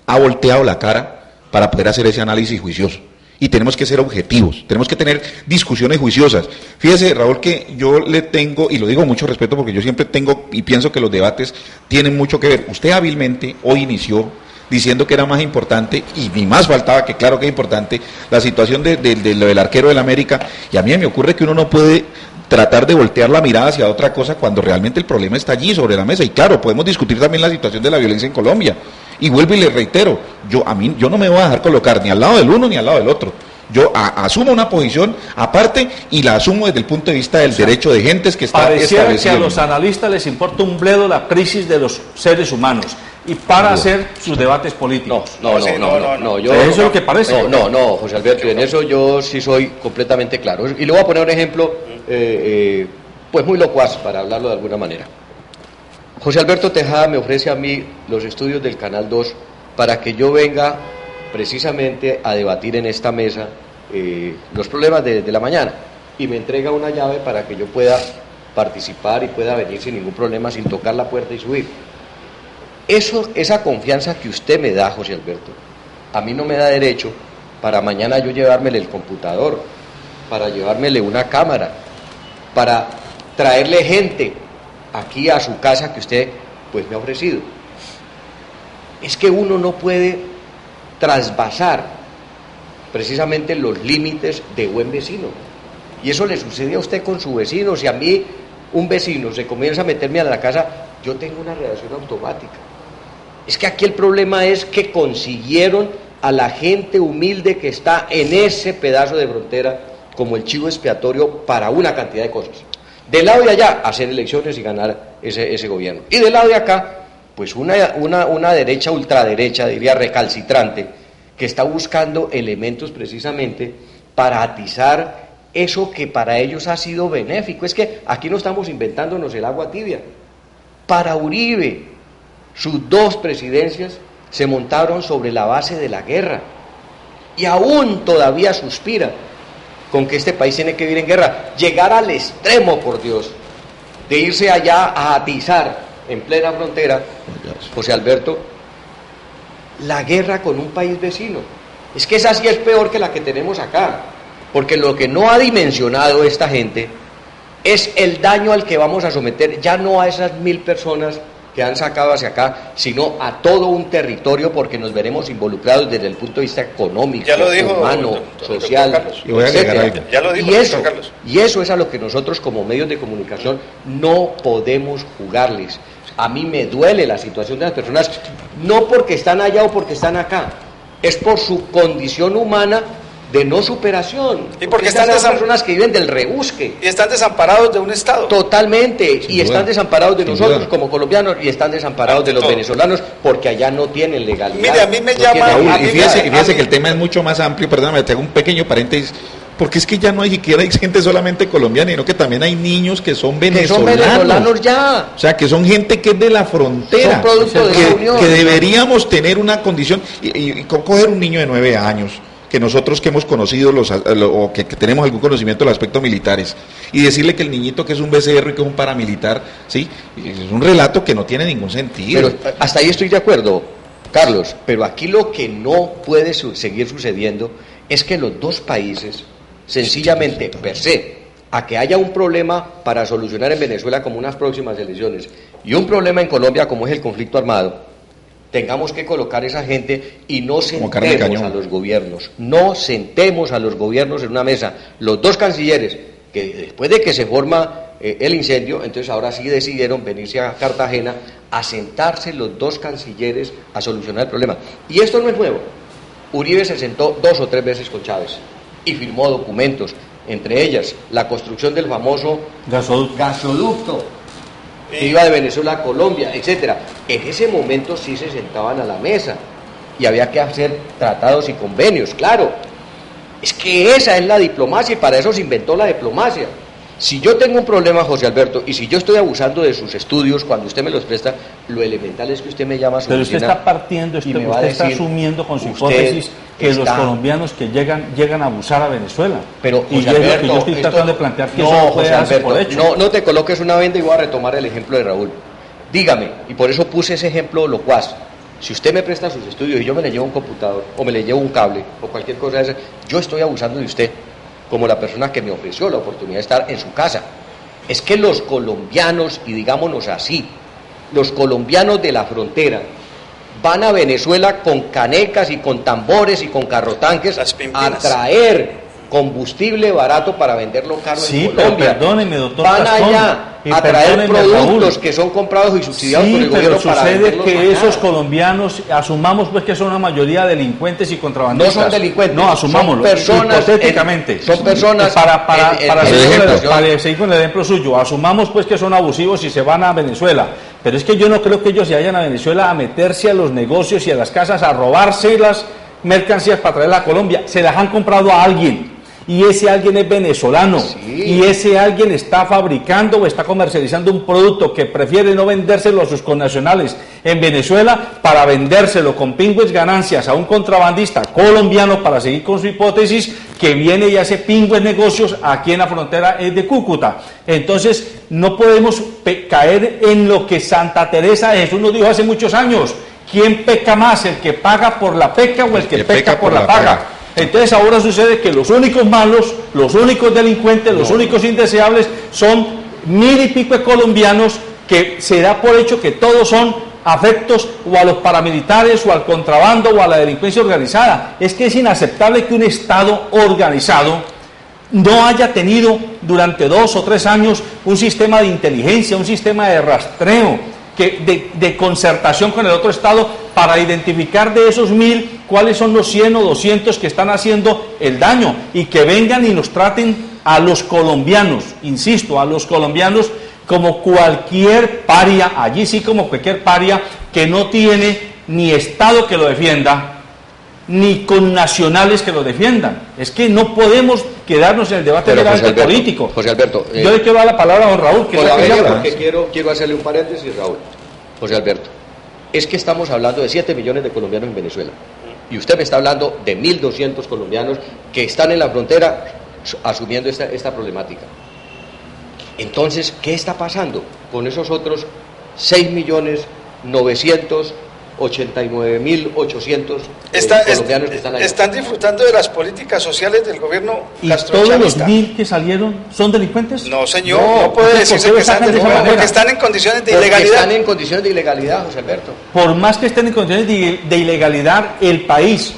[SPEAKER 4] ha volteado la cara para poder hacer ese análisis juicioso. Y tenemos que ser objetivos, tenemos que tener discusiones juiciosas. Fíjese, Raúl, que yo le tengo, y lo digo con mucho respeto porque yo siempre tengo y pienso que los debates tienen mucho que ver. Usted hábilmente hoy inició diciendo que era más importante, y ni más faltaba que claro que es importante, la situación del arquero del América, y a mí me ocurre que uno no puede tratar de voltear la mirada hacia otra cosa cuando realmente el problema está allí sobre la mesa. Y claro, podemos discutir también la situación de la violencia en Colombia. Y vuelvo y le reitero, yo no me voy a dejar colocar ni al lado del uno ni al lado del otro. Yo asumo una posición aparte y la asumo desde el punto de vista del derecho de gentes que está establecido.
[SPEAKER 3] Que a los analistas les importa un bledo la crisis de los seres humanos y para hacer sus debates políticos.
[SPEAKER 5] No,
[SPEAKER 3] eso es lo que parece.
[SPEAKER 5] No, José Alberto, en eso yo sí soy completamente claro. Y le voy a poner un ejemplo, pues muy locuaz, para hablarlo de alguna manera. José Alberto Tejada me ofrece a mí los estudios del Canal 2 para que yo venga precisamente a debatir en esta mesa los problemas de la mañana, y me entrega una llave para que yo pueda participar y pueda venir sin ningún problema, sin tocar la puerta y subir. Esa confianza que usted me da, José Alberto, a mí no me da derecho para mañana yo llevármele el computador, para llevármele una cámara, para traerle gente aquí a su casa que usted pues me ha ofrecido. Es que uno no puede trasvasar precisamente los límites de buen vecino, y eso le sucede a usted con su vecino. Si a mí un vecino se comienza a meterme a la casa, yo tengo una reacción automática. Es que aquí el problema es que consiguieron a la gente humilde que está en ese pedazo de frontera como el chivo expiatorio para una cantidad de cosas. Del lado de allá, hacer elecciones y ganar ese gobierno. Y del lado de acá, pues una derecha, ultraderecha, diría recalcitrante, que está buscando elementos precisamente para atizar eso que para ellos ha sido benéfico. Es que aquí no estamos inventándonos el agua tibia. Para Uribe, sus dos presidencias se montaron sobre la base de la guerra, y aún todavía suspira con que este país tiene que vivir en guerra. Llegar al extremo, por Dios, de irse allá a atizar en plena frontera, José Alberto, la guerra con un país vecino. Es que esa sí es peor que la que tenemos acá, porque lo que no ha dimensionado esta gente es el daño al que vamos a someter, ya no a esas 1.000 personas que han sacado hacia acá, sino a todo un territorio, porque nos veremos involucrados desde el punto de vista económico, humano, social, etc. Y eso es a lo que nosotros como medios de comunicación no podemos jugarles. A mí me duele la situación de las personas, no porque están allá o porque están acá, es por su condición humana de no superación.
[SPEAKER 6] Y porque
[SPEAKER 5] están las personas que viven del rebusque.
[SPEAKER 6] Y están desamparados de un Estado.
[SPEAKER 5] Totalmente. Y están desamparados de nosotros como colombianos, y están desamparados de los venezolanos, porque allá no tienen legalidad.
[SPEAKER 6] Mire, a mí me llama...
[SPEAKER 4] Y fíjese que el tema es mucho más amplio. Perdóname, te hago un pequeño paréntesis, Porque es que ya no hay siquiera hay gente solamente colombiana, sino que también hay niños que son venezolanos.
[SPEAKER 5] Que son venezolanos ya.
[SPEAKER 4] O sea, que son gente que es de la frontera.
[SPEAKER 5] Son producto de la unión.
[SPEAKER 4] Que deberíamos tener una condición. Y coger un niño de 9 años, que nosotros que hemos conocido o que tenemos algún conocimiento del aspecto militares, y decirle que el niñito que es un becerro y que es un paramilitar, ¿sí? Es un relato que no tiene ningún sentido.
[SPEAKER 5] Pero hasta ahí estoy de acuerdo, Carlos, pero aquí lo que no puede seguir sucediendo es que los dos países, sencillamente, per se, a que haya un problema para solucionar en Venezuela como unas próximas elecciones y un problema en Colombia como es el conflicto armado, tengamos que colocar esa gente y no sentemos a los gobiernos, en una mesa, los dos cancilleres, que después de que se forma el incendio, entonces ahora sí decidieron venirse a Cartagena a sentarse los dos cancilleres a solucionar el problema. Y esto no es nuevo. Uribe se sentó 2 o 3 veces con Chávez y firmó documentos, entre ellas la construcción del famoso gasoducto que iba de Venezuela a Colombia, etcétera. En ese momento sí se sentaban a la mesa y había que hacer tratados y convenios, claro. Es que esa es la diplomacia y para eso se inventó la diplomacia. Si yo tengo un problema, José Alberto, y si yo estoy abusando de sus estudios cuando usted me los presta, lo elemental es que usted me llama a su
[SPEAKER 3] Pero
[SPEAKER 5] oficina.
[SPEAKER 3] usted está partiendo, usted está asumiendo con su hipótesis que los colombianos que llegan a abusar a Venezuela.
[SPEAKER 5] Pero,
[SPEAKER 3] y
[SPEAKER 5] José Alberto,
[SPEAKER 3] yo estoy tratando de plantear que
[SPEAKER 5] no,
[SPEAKER 3] eso no puede
[SPEAKER 5] José
[SPEAKER 3] darse
[SPEAKER 5] Alberto,
[SPEAKER 3] por hecho.
[SPEAKER 5] no te coloques una venda y voy a retomar el ejemplo de Raúl. Dígame, y por eso puse ese ejemplo locuaz. Si usted me presta sus estudios y yo me le llevo un computador, o me le llevo un cable, o cualquier cosa de esa, yo estoy abusando de usted, como la persona que me ofreció la oportunidad de estar en su casa. Es que los colombianos, y digámonos así, los colombianos de la frontera van a Venezuela con canecas y con tambores y con carrotanques a traer combustible barato para venderlo caro en Colombia.
[SPEAKER 3] Pero perdóneme, doctor
[SPEAKER 5] Van
[SPEAKER 3] Gastón,
[SPEAKER 5] allá a traer productos Raúl, que son comprados y subsidiados por el gobierno para venderlos.
[SPEAKER 3] Pero sucede que
[SPEAKER 5] acá.
[SPEAKER 3] esos colombianos, asumamos pues que son una mayoría delincuentes y contrabandistas.
[SPEAKER 5] No son delincuentes.
[SPEAKER 3] No, asumámoslo.
[SPEAKER 5] Son personas,
[SPEAKER 3] hipotéticamente.
[SPEAKER 5] son personas.
[SPEAKER 3] Para seguir con el ejemplo suyo, asumamos pues que son abusivos y se van a Venezuela. Pero es que yo no creo que ellos se vayan a Venezuela a meterse a los negocios y a las casas a robarse las mercancías para traerlas a Colombia. Se las han comprado a alguien. Y ese alguien es venezolano, y ese alguien está fabricando o está comercializando un producto que prefiere no vendérselo a sus connacionales en Venezuela para vendérselo con pingües ganancias a un contrabandista colombiano, para seguir con su hipótesis, que viene y hace pingües negocios aquí en la frontera de Cúcuta. Entonces no podemos caer en lo que Santa Teresa de Jesús nos dijo hace muchos años: ¿quién peca más, el que paga por la peca o el que peca por la paga? Entonces ahora sucede que los únicos malos, los únicos delincuentes, los únicos indeseables son 1000 y pico de colombianos, que se da por hecho que todos son afectos o a los paramilitares o al contrabando o a la delincuencia organizada. Es que es inaceptable que un Estado organizado no haya tenido durante 2 o 3 años un sistema de inteligencia, un sistema de rastreo, de concertación con el otro Estado, para identificar de esos 1000 cuáles son los 100 o 200 que están haciendo el daño, y que vengan y nos traten a los colombianos, insisto, a los colombianos como cualquier paria, allí sí como cualquier paria, que no tiene ni Estado que lo defienda, ni con nacionales que lo defiendan. Es que no podemos quedarnos en el debate meramente político.
[SPEAKER 5] José Alberto,
[SPEAKER 3] yo le quiero dar la palabra a don Raúl, que
[SPEAKER 5] porque quiero hacerle un paréntesis, Raúl. José Alberto, es que estamos hablando de 7 millones de colombianos en Venezuela, y usted me está hablando de 1.200 colombianos que están en la frontera asumiendo esta problemática. Entonces, ¿qué está pasando con esos otros 6.989.800 colombianos que están allá?
[SPEAKER 6] Están disfrutando de las políticas sociales del gobierno
[SPEAKER 3] castrochavista. ¿Y todos los 1000 que salieron son delincuentes?
[SPEAKER 6] No, señor, no puede decirse que están delincuentes, porque están en condiciones de ilegalidad.
[SPEAKER 5] Están en condiciones de ilegalidad, José Alberto.
[SPEAKER 3] Por más que estén en condiciones de ilegalidad, el país,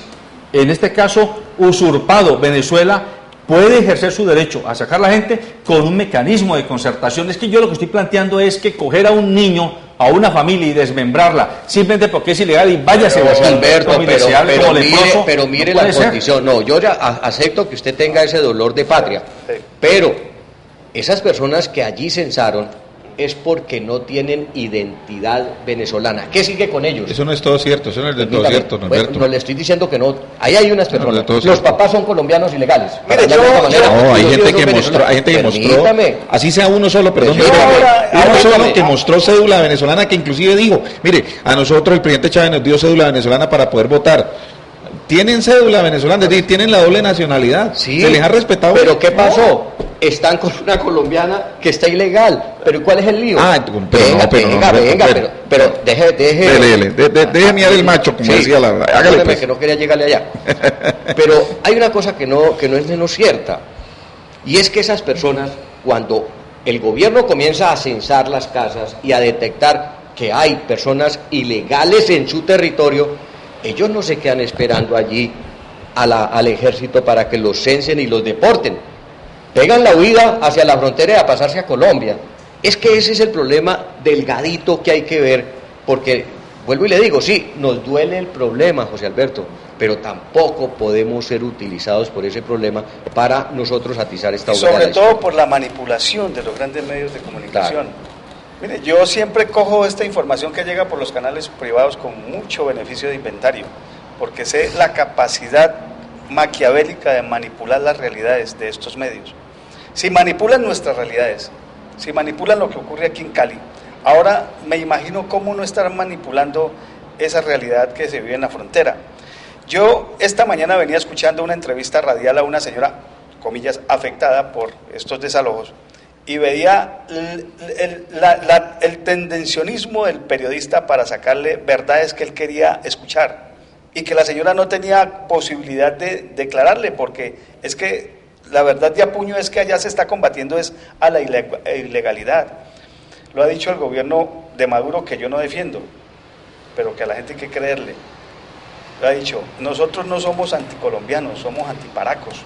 [SPEAKER 3] en este caso usurpado, Venezuela, puede ejercer su derecho a sacar a la gente con un mecanismo de concertación. Es que yo lo que estoy planteando es que coger a un niño, a una familia, y desmembrarla simplemente porque es ilegal y váyase a
[SPEAKER 5] Alberto, pero mire no la condición. No, yo ya acepto que usted tenga ese dolor de patria, pero esas personas que allí censaron es porque no tienen identidad venezolana. ¿Qué sigue con ellos?
[SPEAKER 4] Eso no es todo cierto, eso no es de todo cierto, Norberto.
[SPEAKER 5] Bueno, no le estoy diciendo que no. Ahí hay unas personas.
[SPEAKER 4] No,
[SPEAKER 5] los papás son colombianos ilegales.
[SPEAKER 4] Mire, hay gente que mostró, así sea uno solo, perdón, uno solo que mostró cédula venezolana, que inclusive dijo, mire, a nosotros el presidente Chávez nos dio cédula venezolana para poder votar. Tienen cédula venezolana, es decir, tienen la doble nacionalidad.
[SPEAKER 5] Sí,
[SPEAKER 4] se les ha respetado.
[SPEAKER 5] Pero ¿qué pasó? Están con una colombiana que está ilegal. ¿Pero cuál es el lío? Pero
[SPEAKER 4] deje mirar el macho, como decía la verdad.
[SPEAKER 5] Hágale pues. Que no quería llegarle allá. Pero hay una cosa que no es menos cierta. Y es que esas personas, cuando el gobierno comienza a censar las casas y a detectar que hay personas ilegales en su territorio, ellos no se quedan esperando allí al ejército para que los censen y los deporten. Pegan la huida hacia la frontera y a pasarse a Colombia. Es que ese es el problema delgadito que hay que ver, porque, vuelvo y le digo, sí, nos duele el problema, José Alberto, pero tampoco podemos ser utilizados por ese problema para nosotros atizar esta
[SPEAKER 6] huida. Sobre todo por la manipulación de los grandes medios de comunicación. Claro. Mire, yo siempre cojo esta información que llega por los canales privados con mucho beneficio de inventario, porque sé la capacidad maquiavélica de manipular las realidades de estos medios. Si manipulan nuestras realidades, si manipulan lo que ocurre aquí en Cali, ahora me imagino cómo no estarán manipulando esa realidad que se vive en la frontera. Yo esta mañana venía escuchando una entrevista radial a una señora, comillas, afectada por estos desalojos, y veía el tendencionismo del periodista para sacarle verdades que él quería escuchar y que la señora no tenía posibilidad de declararle, porque es que la verdad de apuño es que allá se está combatiendo es a la ilegalidad. Lo ha dicho el gobierno de Maduro, que yo no defiendo, pero que a la gente hay que creerle. Lo ha dicho, nosotros no somos anticolombianos, somos antiparacos.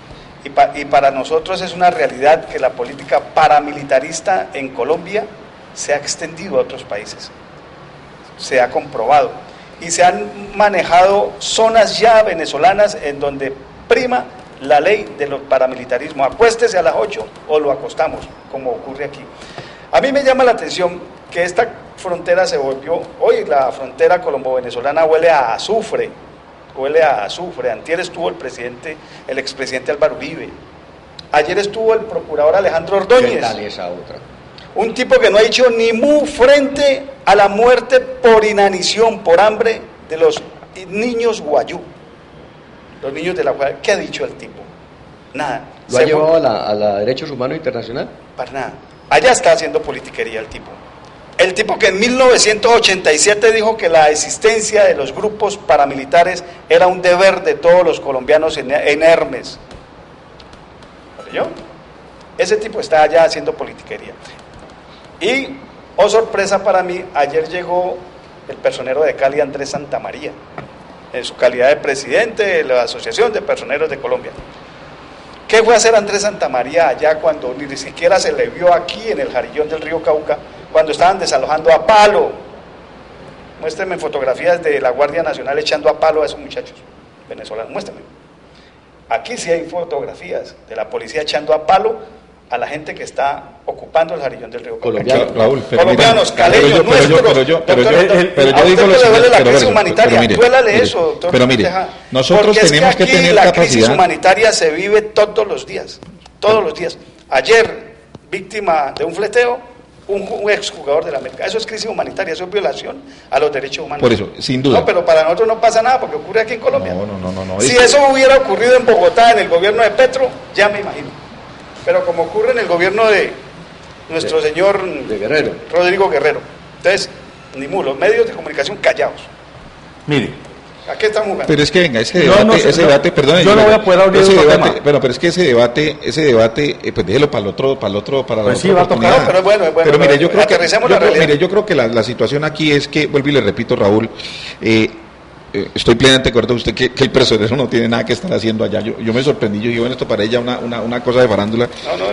[SPEAKER 6] Y para nosotros es una realidad que la política paramilitarista en Colombia se ha extendido a otros países, se ha comprobado, y se han manejado zonas ya venezolanas en donde prima la ley del paramilitarismo. Acuéstese a las 8 o lo acostamos, como ocurre aquí. A mí me llama la atención que esta frontera se volvió, hoy la frontera colombo-venezolana huele a azufre. Antier estuvo el expresidente Álvaro Uribe. Ayer estuvo el procurador Alejandro Ordóñez.
[SPEAKER 5] ¿Qué tal esa otra?
[SPEAKER 6] Un tipo que no ha dicho ni mu frente a la muerte por inanición, por hambre de los niños guayú. Los niños de la Guayú. ¿Qué ha dicho el tipo? Nada.
[SPEAKER 5] ¿Lo ha llevado a la Derechos Humanos Internacional?
[SPEAKER 6] Para nada. Allá está haciendo politiquería el tipo. El tipo que en 1987 dijo que la existencia de los grupos paramilitares era un deber de todos los colombianos en Hermes. ¿Oyó? Ese tipo está allá haciendo politiquería. Y, oh sorpresa para mí, ayer llegó el personero de Cali, Andrés Santamaría, en su calidad de presidente de la Asociación de Personeros de Colombia. ¿Qué fue a hacer Andrés Santamaría allá cuando ni siquiera se le vio aquí en el Jarillón del río Cauca, cuando estaban desalojando a palo? Muéstrame fotografías de la Guardia Nacional echando a palo a esos muchachos venezolanos, muéstrame. Aquí sí hay fotografías de la policía echando a palo a la gente que está ocupando el Jarillón del río Cauca.
[SPEAKER 4] Raúl,
[SPEAKER 6] colombianos, caleños, nuestros.
[SPEAKER 4] Pero yo digo lo
[SPEAKER 6] siguiente, la crisis humanitaria, duélale eso, doctor.
[SPEAKER 4] Pero mire, nosotros tenemos que tener
[SPEAKER 6] la
[SPEAKER 4] capacidad.
[SPEAKER 6] Crisis humanitaria se vive todos los días. Ayer, víctima de un fleteo, un exjugador de la América. Eso es crisis humanitaria, eso es violación a los derechos humanos.
[SPEAKER 4] Por eso, sin duda.
[SPEAKER 6] No, pero para nosotros no pasa nada porque ocurre aquí en Colombia.
[SPEAKER 4] No.
[SPEAKER 6] Si eso hubiera ocurrido en Bogotá, en el gobierno de Petro, ya me imagino. Pero como ocurre en el gobierno de nuestro señor
[SPEAKER 5] de Guerrero.
[SPEAKER 6] Rodrigo Guerrero. Entonces, ni los medios de comunicación callados.
[SPEAKER 3] Mire.
[SPEAKER 6] ¿A qué estamos jugando?
[SPEAKER 4] Pero es que venga, ese debate, perdón.
[SPEAKER 3] Yo no voy a poder abrir ese debate.
[SPEAKER 4] Pero es que ese debate, pues déjelo para la
[SPEAKER 3] pues sí,
[SPEAKER 4] otra
[SPEAKER 3] oportunidad.
[SPEAKER 6] No, pero bueno,
[SPEAKER 4] pero mire, yo creo que
[SPEAKER 6] la
[SPEAKER 4] la situación aquí es que, vuelvo y le repito, Raúl, estoy plenamente de acuerdo con usted que el personero no tiene nada que estar haciendo allá. Yo me sorprendí, yo digo, bueno, esto para ella una cosa de farándula.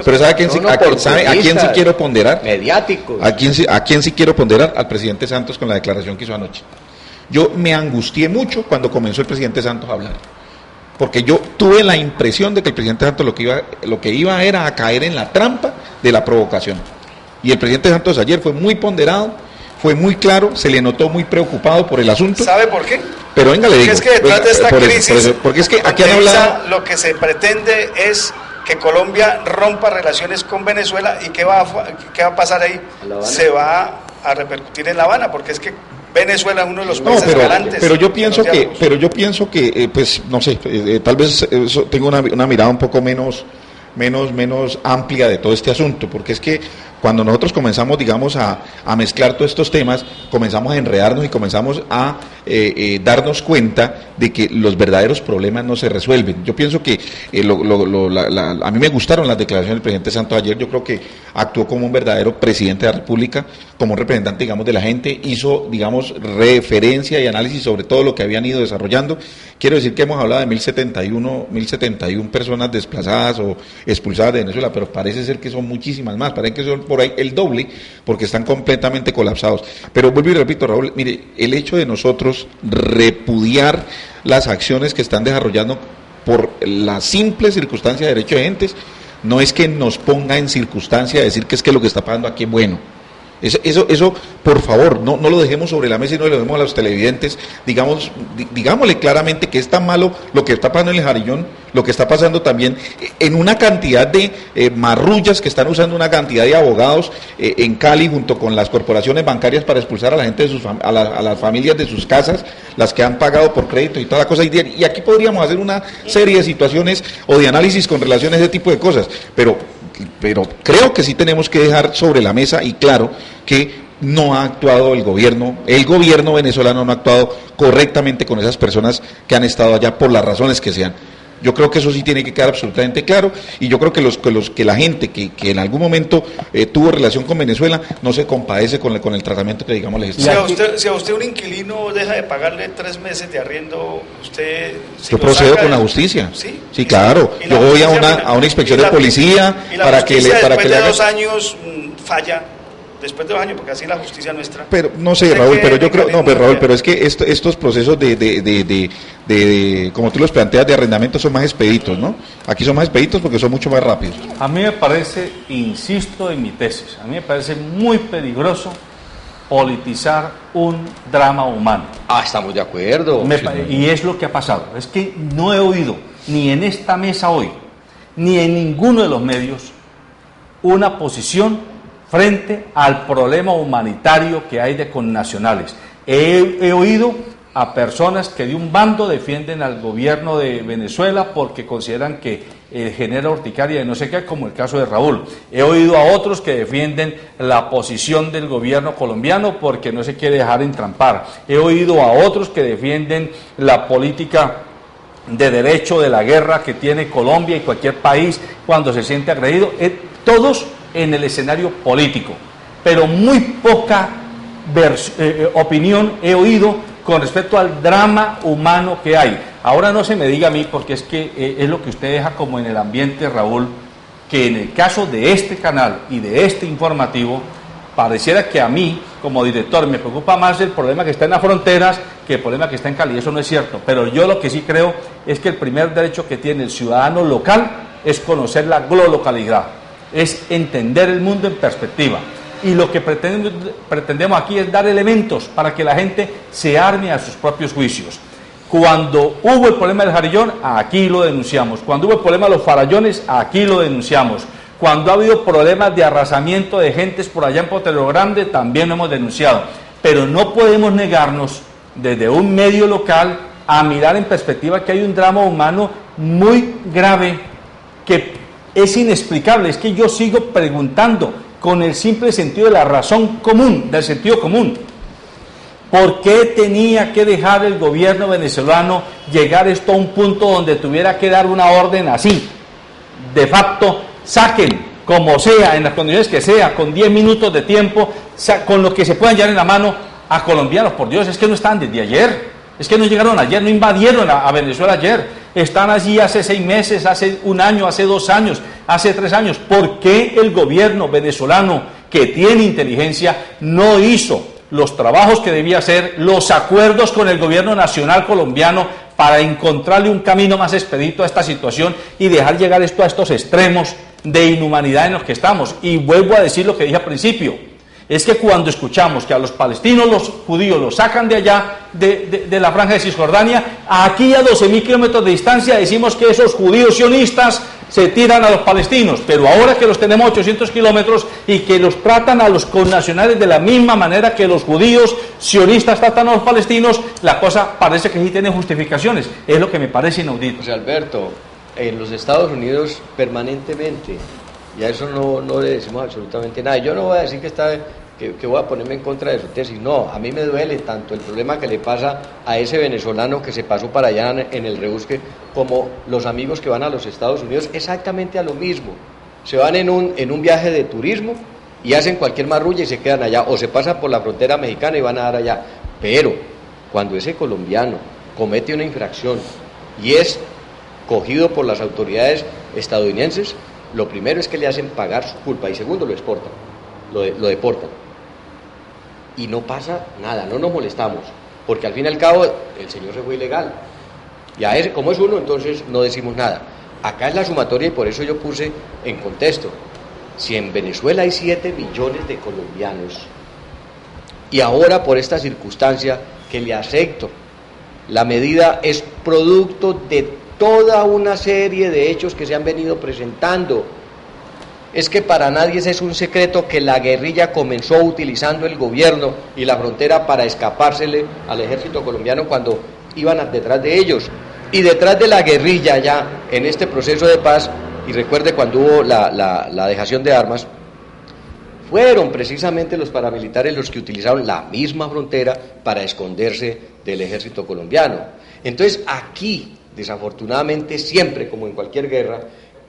[SPEAKER 4] Pero ¿sabe a quién sí quiero ponderar?
[SPEAKER 5] Mediáticos.
[SPEAKER 4] ¿A quién sí quiero ponderar? Al presidente Santos con la declaración que hizo anoche. Yo me angustié mucho cuando comenzó el presidente Santos a hablar, porque yo tuve la impresión de que el presidente Santos lo que iba era a caer en la trampa de la provocación. Y el presidente Santos ayer fue muy ponderado, fue muy claro, se le notó muy preocupado por el asunto.
[SPEAKER 6] ¿Sabe por qué?
[SPEAKER 4] Pero venga, le digo.
[SPEAKER 6] Porque es que detrás de esta crisis,
[SPEAKER 4] porque es que aquí han hablado...
[SPEAKER 6] lo que se pretende es que Colombia rompa relaciones con Venezuela, y ¿qué va a pasar ahí? Se va a repercutir en La Habana, porque es que Venezuela es uno de los países garantes.
[SPEAKER 4] Pero yo pienso que, pues, no sé, tal vez tengo una mirada un poco menos amplia de todo este asunto, porque es que cuando nosotros comenzamos, digamos, a mezclar todos estos temas, comenzamos a enredarnos y comenzamos a darnos cuenta de que los verdaderos problemas no se resuelven. Yo pienso que a mí me gustaron las declaraciones del presidente Santos ayer. Yo creo que actuó como un verdadero presidente de la República, como un representante, digamos, de la gente, hizo, digamos, referencia y análisis sobre todo lo que habían ido desarrollando. Quiero decir que hemos hablado de 1071 personas desplazadas o expulsadas de Venezuela, pero parece ser que son muchísimas más, parece que son por ahí el doble, porque están completamente colapsados. Pero vuelvo y repito, Raúl, mire, el hecho de nosotros repudiar las acciones que están desarrollando por la simple circunstancia de derecho de gentes, no es que nos ponga en circunstancia de decir que es que lo que está pasando aquí es bueno. Eso, por favor, no lo dejemos sobre la mesa y no lo dejemos a los televidentes. Digámosle claramente que es tan malo lo que está pasando en el Jarillón, lo que está pasando también en una cantidad de marrullas que están usando una cantidad de abogados en Cali junto con las corporaciones bancarias para expulsar a la gente a las familias de sus casas, las que han pagado por crédito y toda la cosa. Y aquí podríamos hacer una serie de situaciones o de análisis con relación a ese tipo de cosas, pero creo que sí tenemos que dejar sobre la mesa y claro que no ha actuado el gobierno venezolano no ha actuado correctamente con esas personas que han estado allá por las razones que sean. Yo creo que eso sí tiene que quedar absolutamente claro, y yo creo que la gente que en algún momento tuvo relación con Venezuela no se compadece con el tratamiento que, digamos, les está.
[SPEAKER 6] Si a usted un inquilino deja de pagarle 3 meses de arriendo, usted...
[SPEAKER 4] Yo procedo con la justicia. Sí, claro. Yo voy a una inspección de policía para que le haga...
[SPEAKER 6] Después de 2 años falla. Después de 2 años, porque así la justicia nuestra.
[SPEAKER 4] Pero no sé, Raúl, pero yo creo, Raúl, pero es que estos procesos de como tú los planteas, de arrendamiento son más expeditos, ¿no? Aquí son más expeditos porque son mucho más rápidos.
[SPEAKER 3] A mí me parece, insisto en mi tesis, a mí me parece muy peligroso politizar un drama humano.
[SPEAKER 5] Estamos de acuerdo.
[SPEAKER 3] Y es lo que ha pasado. Es que no he oído, ni en esta mesa hoy, ni en ninguno de los medios, una posición frente al problema humanitario que hay de connacionales. He oído a personas que de un bando defienden al gobierno de Venezuela porque consideran que genera urticaria de no sé qué, como el caso de Raúl. He oído a otros que defienden la posición del gobierno colombiano porque no se quiere dejar entrampar. He oído a otros que defienden la política de derecho de la guerra que tiene Colombia y cualquier país cuando se siente agredido. Todos en el escenario político, pero muy poca opinión he oído con respecto al drama humano que hay. Ahora no se me diga a mí, porque es que es lo que usted deja como en el ambiente, Raúl, que en el caso de este canal y de este informativo, pareciera que a mí, como director, me preocupa más el problema que está en las fronteras que el problema que está en Cali. Eso no es cierto, pero yo lo que sí creo es que el primer derecho que tiene el ciudadano local es conocer la glolocalidad, es entender el mundo en perspectiva. Y lo que pretendemos aquí es dar elementos para que la gente se arme a sus propios juicios. Cuando hubo el problema del Jarillón, aquí lo denunciamos. Cuando hubo el problema de los Farallones, aquí lo denunciamos. Cuando ha habido problemas de arrasamiento de gentes por allá en Potrero Grande, también lo hemos denunciado. Pero no podemos negarnos desde un medio local a mirar en perspectiva que hay un drama humano muy grave que es inexplicable. Es que yo sigo preguntando con el simple sentido de la razón común, del sentido común. ¿Por qué tenía que dejar el gobierno venezolano llegar esto a un punto donde tuviera que dar una orden así? De facto, saquen, como sea, en las condiciones que sea, con 10 minutos de tiempo, con lo que se puedan llevar en la mano a colombianos. Por Dios, es que no están desde ayer. Es que no llegaron ayer, no invadieron a Venezuela ayer. Están allí hace 6 meses, hace 1 año, hace 2 años, hace 3 años. ¿Por qué el gobierno venezolano, que tiene inteligencia, no hizo los trabajos que debía hacer, los acuerdos con el gobierno nacional colombiano para encontrarle un camino más expedito a esta situación y dejar llegar esto a estos extremos de inhumanidad en los que estamos. Y vuelvo a decir lo que dije al principio, es que cuando escuchamos que a los palestinos, los judíos, los sacan de allá, de la franja de Cisjordania, aquí a 12.000 kilómetros de distancia decimos que esos judíos sionistas se tiran a los palestinos, pero ahora que los tenemos a 800 kilómetros y que los tratan a los connacionales de la misma manera que los judíos sionistas tratan a los palestinos, la cosa parece que sí tiene justificaciones, es lo que me parece inaudito.
[SPEAKER 5] José Alberto, en los Estados Unidos permanentemente, y a eso no le decimos absolutamente nada. Yo no voy a decir que voy a ponerme en contra de su tesis, no, a mí me duele tanto el problema que le pasa a ese venezolano que se pasó para allá en el rebusque, como los amigos que van a los Estados Unidos, exactamente a lo mismo. Se van en un viaje de turismo y hacen cualquier marrulla y se quedan allá, o se pasan por la frontera mexicana y van a dar allá. Pero cuando ese colombiano comete una infracción y es cogido por las autoridades estadounidenses, lo primero es que le hacen pagar su culpa y segundo lo exportan, lo deportan. Y no pasa nada, no nos molestamos, porque al fin y al cabo el señor se fue ilegal. Y a ese, como es uno, entonces no decimos nada. Acá es la sumatoria y por eso yo puse en contexto. Si en Venezuela hay 7 millones de colombianos y ahora por esta circunstancia que le acepto, la medida es producto de toda una serie de hechos que se han venido presentando. Es que para nadie es un secreto que la guerrilla comenzó utilizando el gobierno y la frontera para escapársele al ejército colombiano cuando iban detrás de ellos. Y detrás de la guerrilla ya en este proceso de paz, y recuerde cuando hubo la dejación de armas, fueron precisamente los paramilitares los que utilizaron la misma frontera para esconderse del ejército colombiano. Entonces aquí, desafortunadamente, siempre como en cualquier guerra,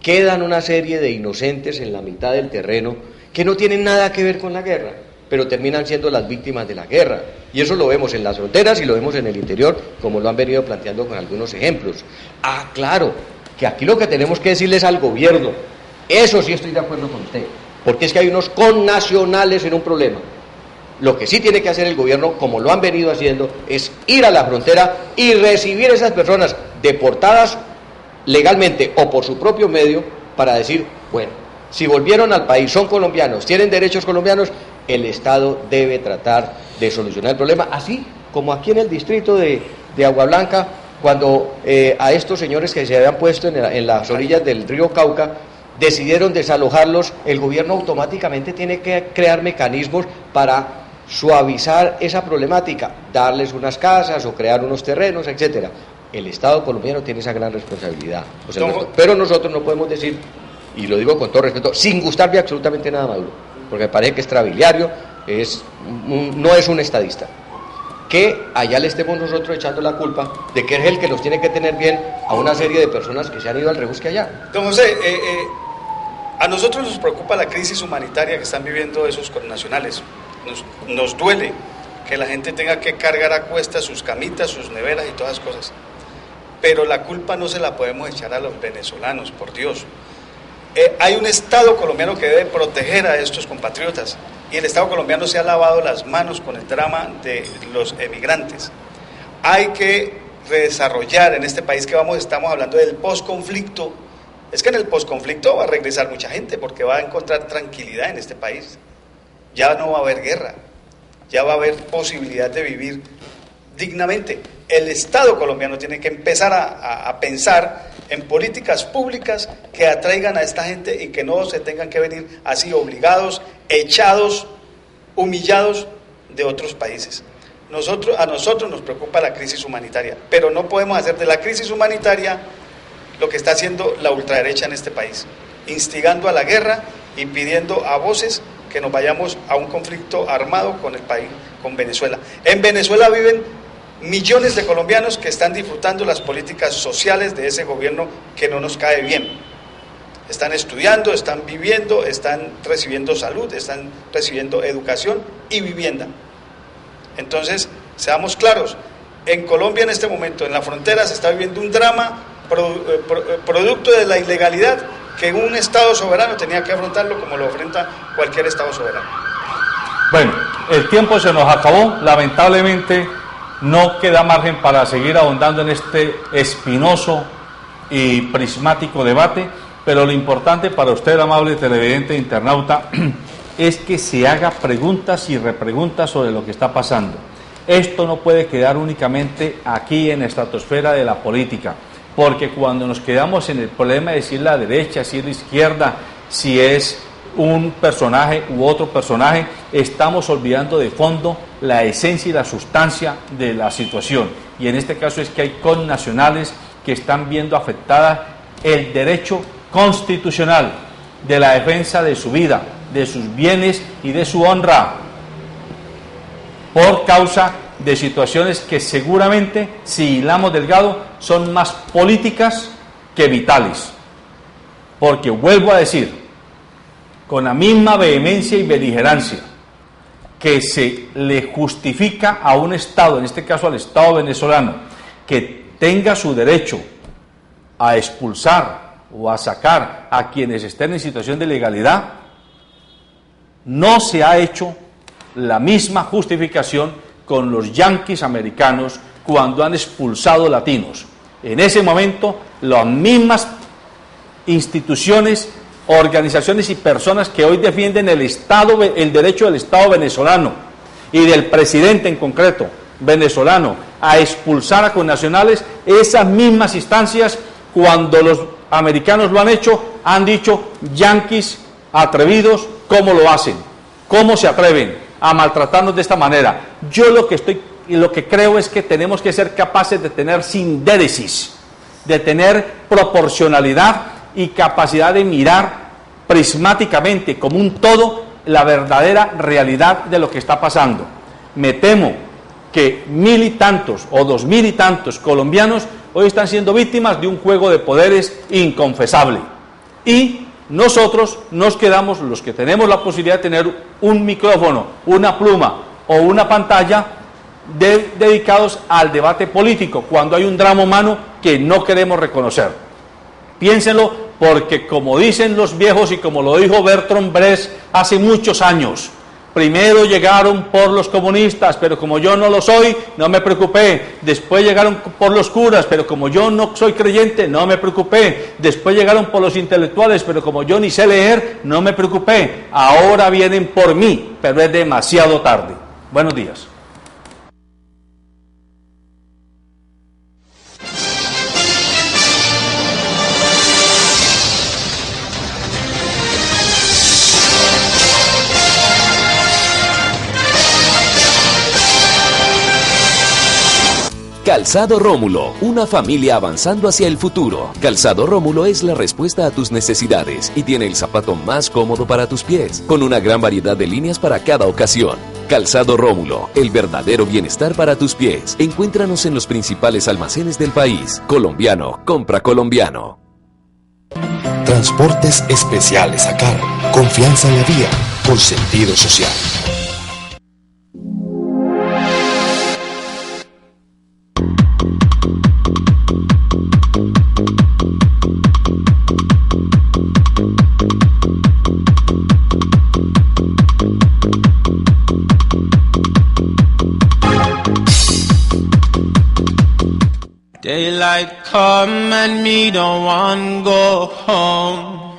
[SPEAKER 5] quedan una serie de inocentes en la mitad del terreno que no tienen nada que ver con la guerra, pero terminan siendo las víctimas de la guerra. Y eso lo vemos en las fronteras y lo vemos en el interior, como lo han venido planteando con algunos ejemplos. Claro, que aquí lo que tenemos que decirles al gobierno, eso sí estoy de acuerdo con usted, porque es que hay unos connacionales en un problema. Lo que sí tiene que hacer el gobierno, como lo han venido haciendo, es ir a la frontera y recibir a esas personas deportadas legalmente o por su propio medio para decir, bueno, si volvieron al país, son colombianos, tienen derechos colombianos, el Estado debe tratar de solucionar el problema, así como aquí en el distrito de Agua Blanca, cuando a estos señores que se habían puesto en las orillas del río Cauca, decidieron desalojarlos, el gobierno automáticamente tiene que crear mecanismos para suavizar esa problemática, darles unas casas o crear unos terrenos, etcétera. El Estado colombiano tiene esa gran responsabilidad, pero nosotros no podemos decir, y lo digo con todo respeto, sin gustarle absolutamente nada a Maduro, porque me parece que es trabiliario, no es un estadista, que allá le estemos nosotros echando la culpa de que es el que nos tiene que tener bien a una serie de personas que se han ido al rebusque allá.
[SPEAKER 6] Don José, a nosotros nos preocupa la crisis humanitaria que están viviendo esos connacionales. Nos duele que la gente tenga que cargar a cuestas sus camitas, sus neveras y todas esas cosas. Pero la culpa no se la podemos echar a los venezolanos, por Dios. Hay un Estado colombiano que debe proteger a estos compatriotas y el Estado colombiano se ha lavado las manos con el drama de los emigrantes. Hay que redesarrollar en este país que estamos hablando del posconflicto. Es que en el posconflicto va a regresar mucha gente porque va a encontrar tranquilidad en este país. Ya no va a haber guerra, ya va a haber posibilidad de vivir dignamente. El Estado colombiano tiene que empezar a pensar en políticas públicas que atraigan a esta gente y que no se tengan que venir así obligados, echados, humillados de otros países. A nosotros nos preocupa la crisis humanitaria, pero no podemos hacer de la crisis humanitaria lo que está haciendo la ultraderecha en este país, instigando a la guerra y pidiendo a voces que nos vayamos a un conflicto armado con el país, con Venezuela. En Venezuela viven millones de colombianos que están disfrutando las políticas sociales de ese gobierno que no nos cae bien. Están estudiando, están viviendo, están recibiendo salud, están recibiendo educación y vivienda. Entonces, seamos claros, en Colombia en este momento, en la frontera, se está viviendo un drama producto de la ilegalidad que un Estado soberano tenía que afrontarlo como lo afronta cualquier Estado soberano.
[SPEAKER 3] Bueno, el tiempo se nos acabó, lamentablemente no queda margen para seguir ahondando en este espinoso y prismático debate, Pero lo importante para usted, amable televidente e internauta, es que se haga preguntas y repreguntas sobre lo que está pasando. Esto no puede quedar únicamente aquí en la estratosfera de la política, porque cuando nos quedamos en el problema de si es la derecha, si es la izquierda, si es un personaje u otro personaje, estamos olvidando de fondo la esencia y la sustancia de la situación. Y en este caso es que hay connacionales que están viendo afectada el derecho constitucional de la defensa de su vida, de sus bienes y de su honra, por causa de situaciones que seguramente, si hilamos delgado, son más políticas que vitales. Porque vuelvo a decir, con la misma vehemencia y beligerancia que se le justifica a un Estado, en este caso al Estado venezolano, que tenga su derecho a expulsar o a sacar a quienes estén en situación de ilegalidad, no se ha hecho la misma justificación con los yanquis americanos cuando han expulsado latinos. En ese momento, las mismas instituciones, organizaciones y personas que hoy defienden el derecho del Estado venezolano y del presidente en concreto venezolano a expulsar a connacionales, esas mismas instancias, cuando los americanos lo han hecho, han dicho: yanquis atrevidos, ¿cómo lo hacen? ¿Cómo se atreven a maltratarnos de esta manera? Yo lo que creo es que tenemos que ser capaces de tener sindéresis, de tener proporcionalidad y capacidad de mirar prismáticamente como un todo la verdadera realidad de lo que está pasando. Me temo que 1.000 y tantos o 2.000 y tantos colombianos hoy están siendo víctimas de un juego de poderes inconfesable, y nosotros nos quedamos, los que tenemos la posibilidad de tener un micrófono, una pluma o una pantalla, dedicados al debate político, cuando hay un drama humano que no queremos reconocer. Piénsenlo, porque como dicen los viejos y como lo dijo Bertolt Brecht hace muchos años, primero llegaron por los comunistas, pero como yo no lo soy, no me preocupé. Después llegaron por los curas, pero como yo no soy creyente, no me preocupé. Después llegaron por los intelectuales, pero como yo ni sé leer, no me preocupé. Ahora vienen por mí, pero es demasiado tarde. Buenos días.
[SPEAKER 1] Calzado Rómulo, una familia avanzando hacia el futuro. Calzado Rómulo es la respuesta a tus necesidades y tiene el zapato más cómodo para tus pies, con una gran variedad de líneas para cada ocasión. Calzado Rómulo, el verdadero bienestar para tus pies. Encuéntranos en los principales almacenes del país. Colombiano, compra colombiano.
[SPEAKER 2] Transportes especiales a cargo. Confianza en la vía, con sentido social.
[SPEAKER 7] Daylight come and me don't want go home.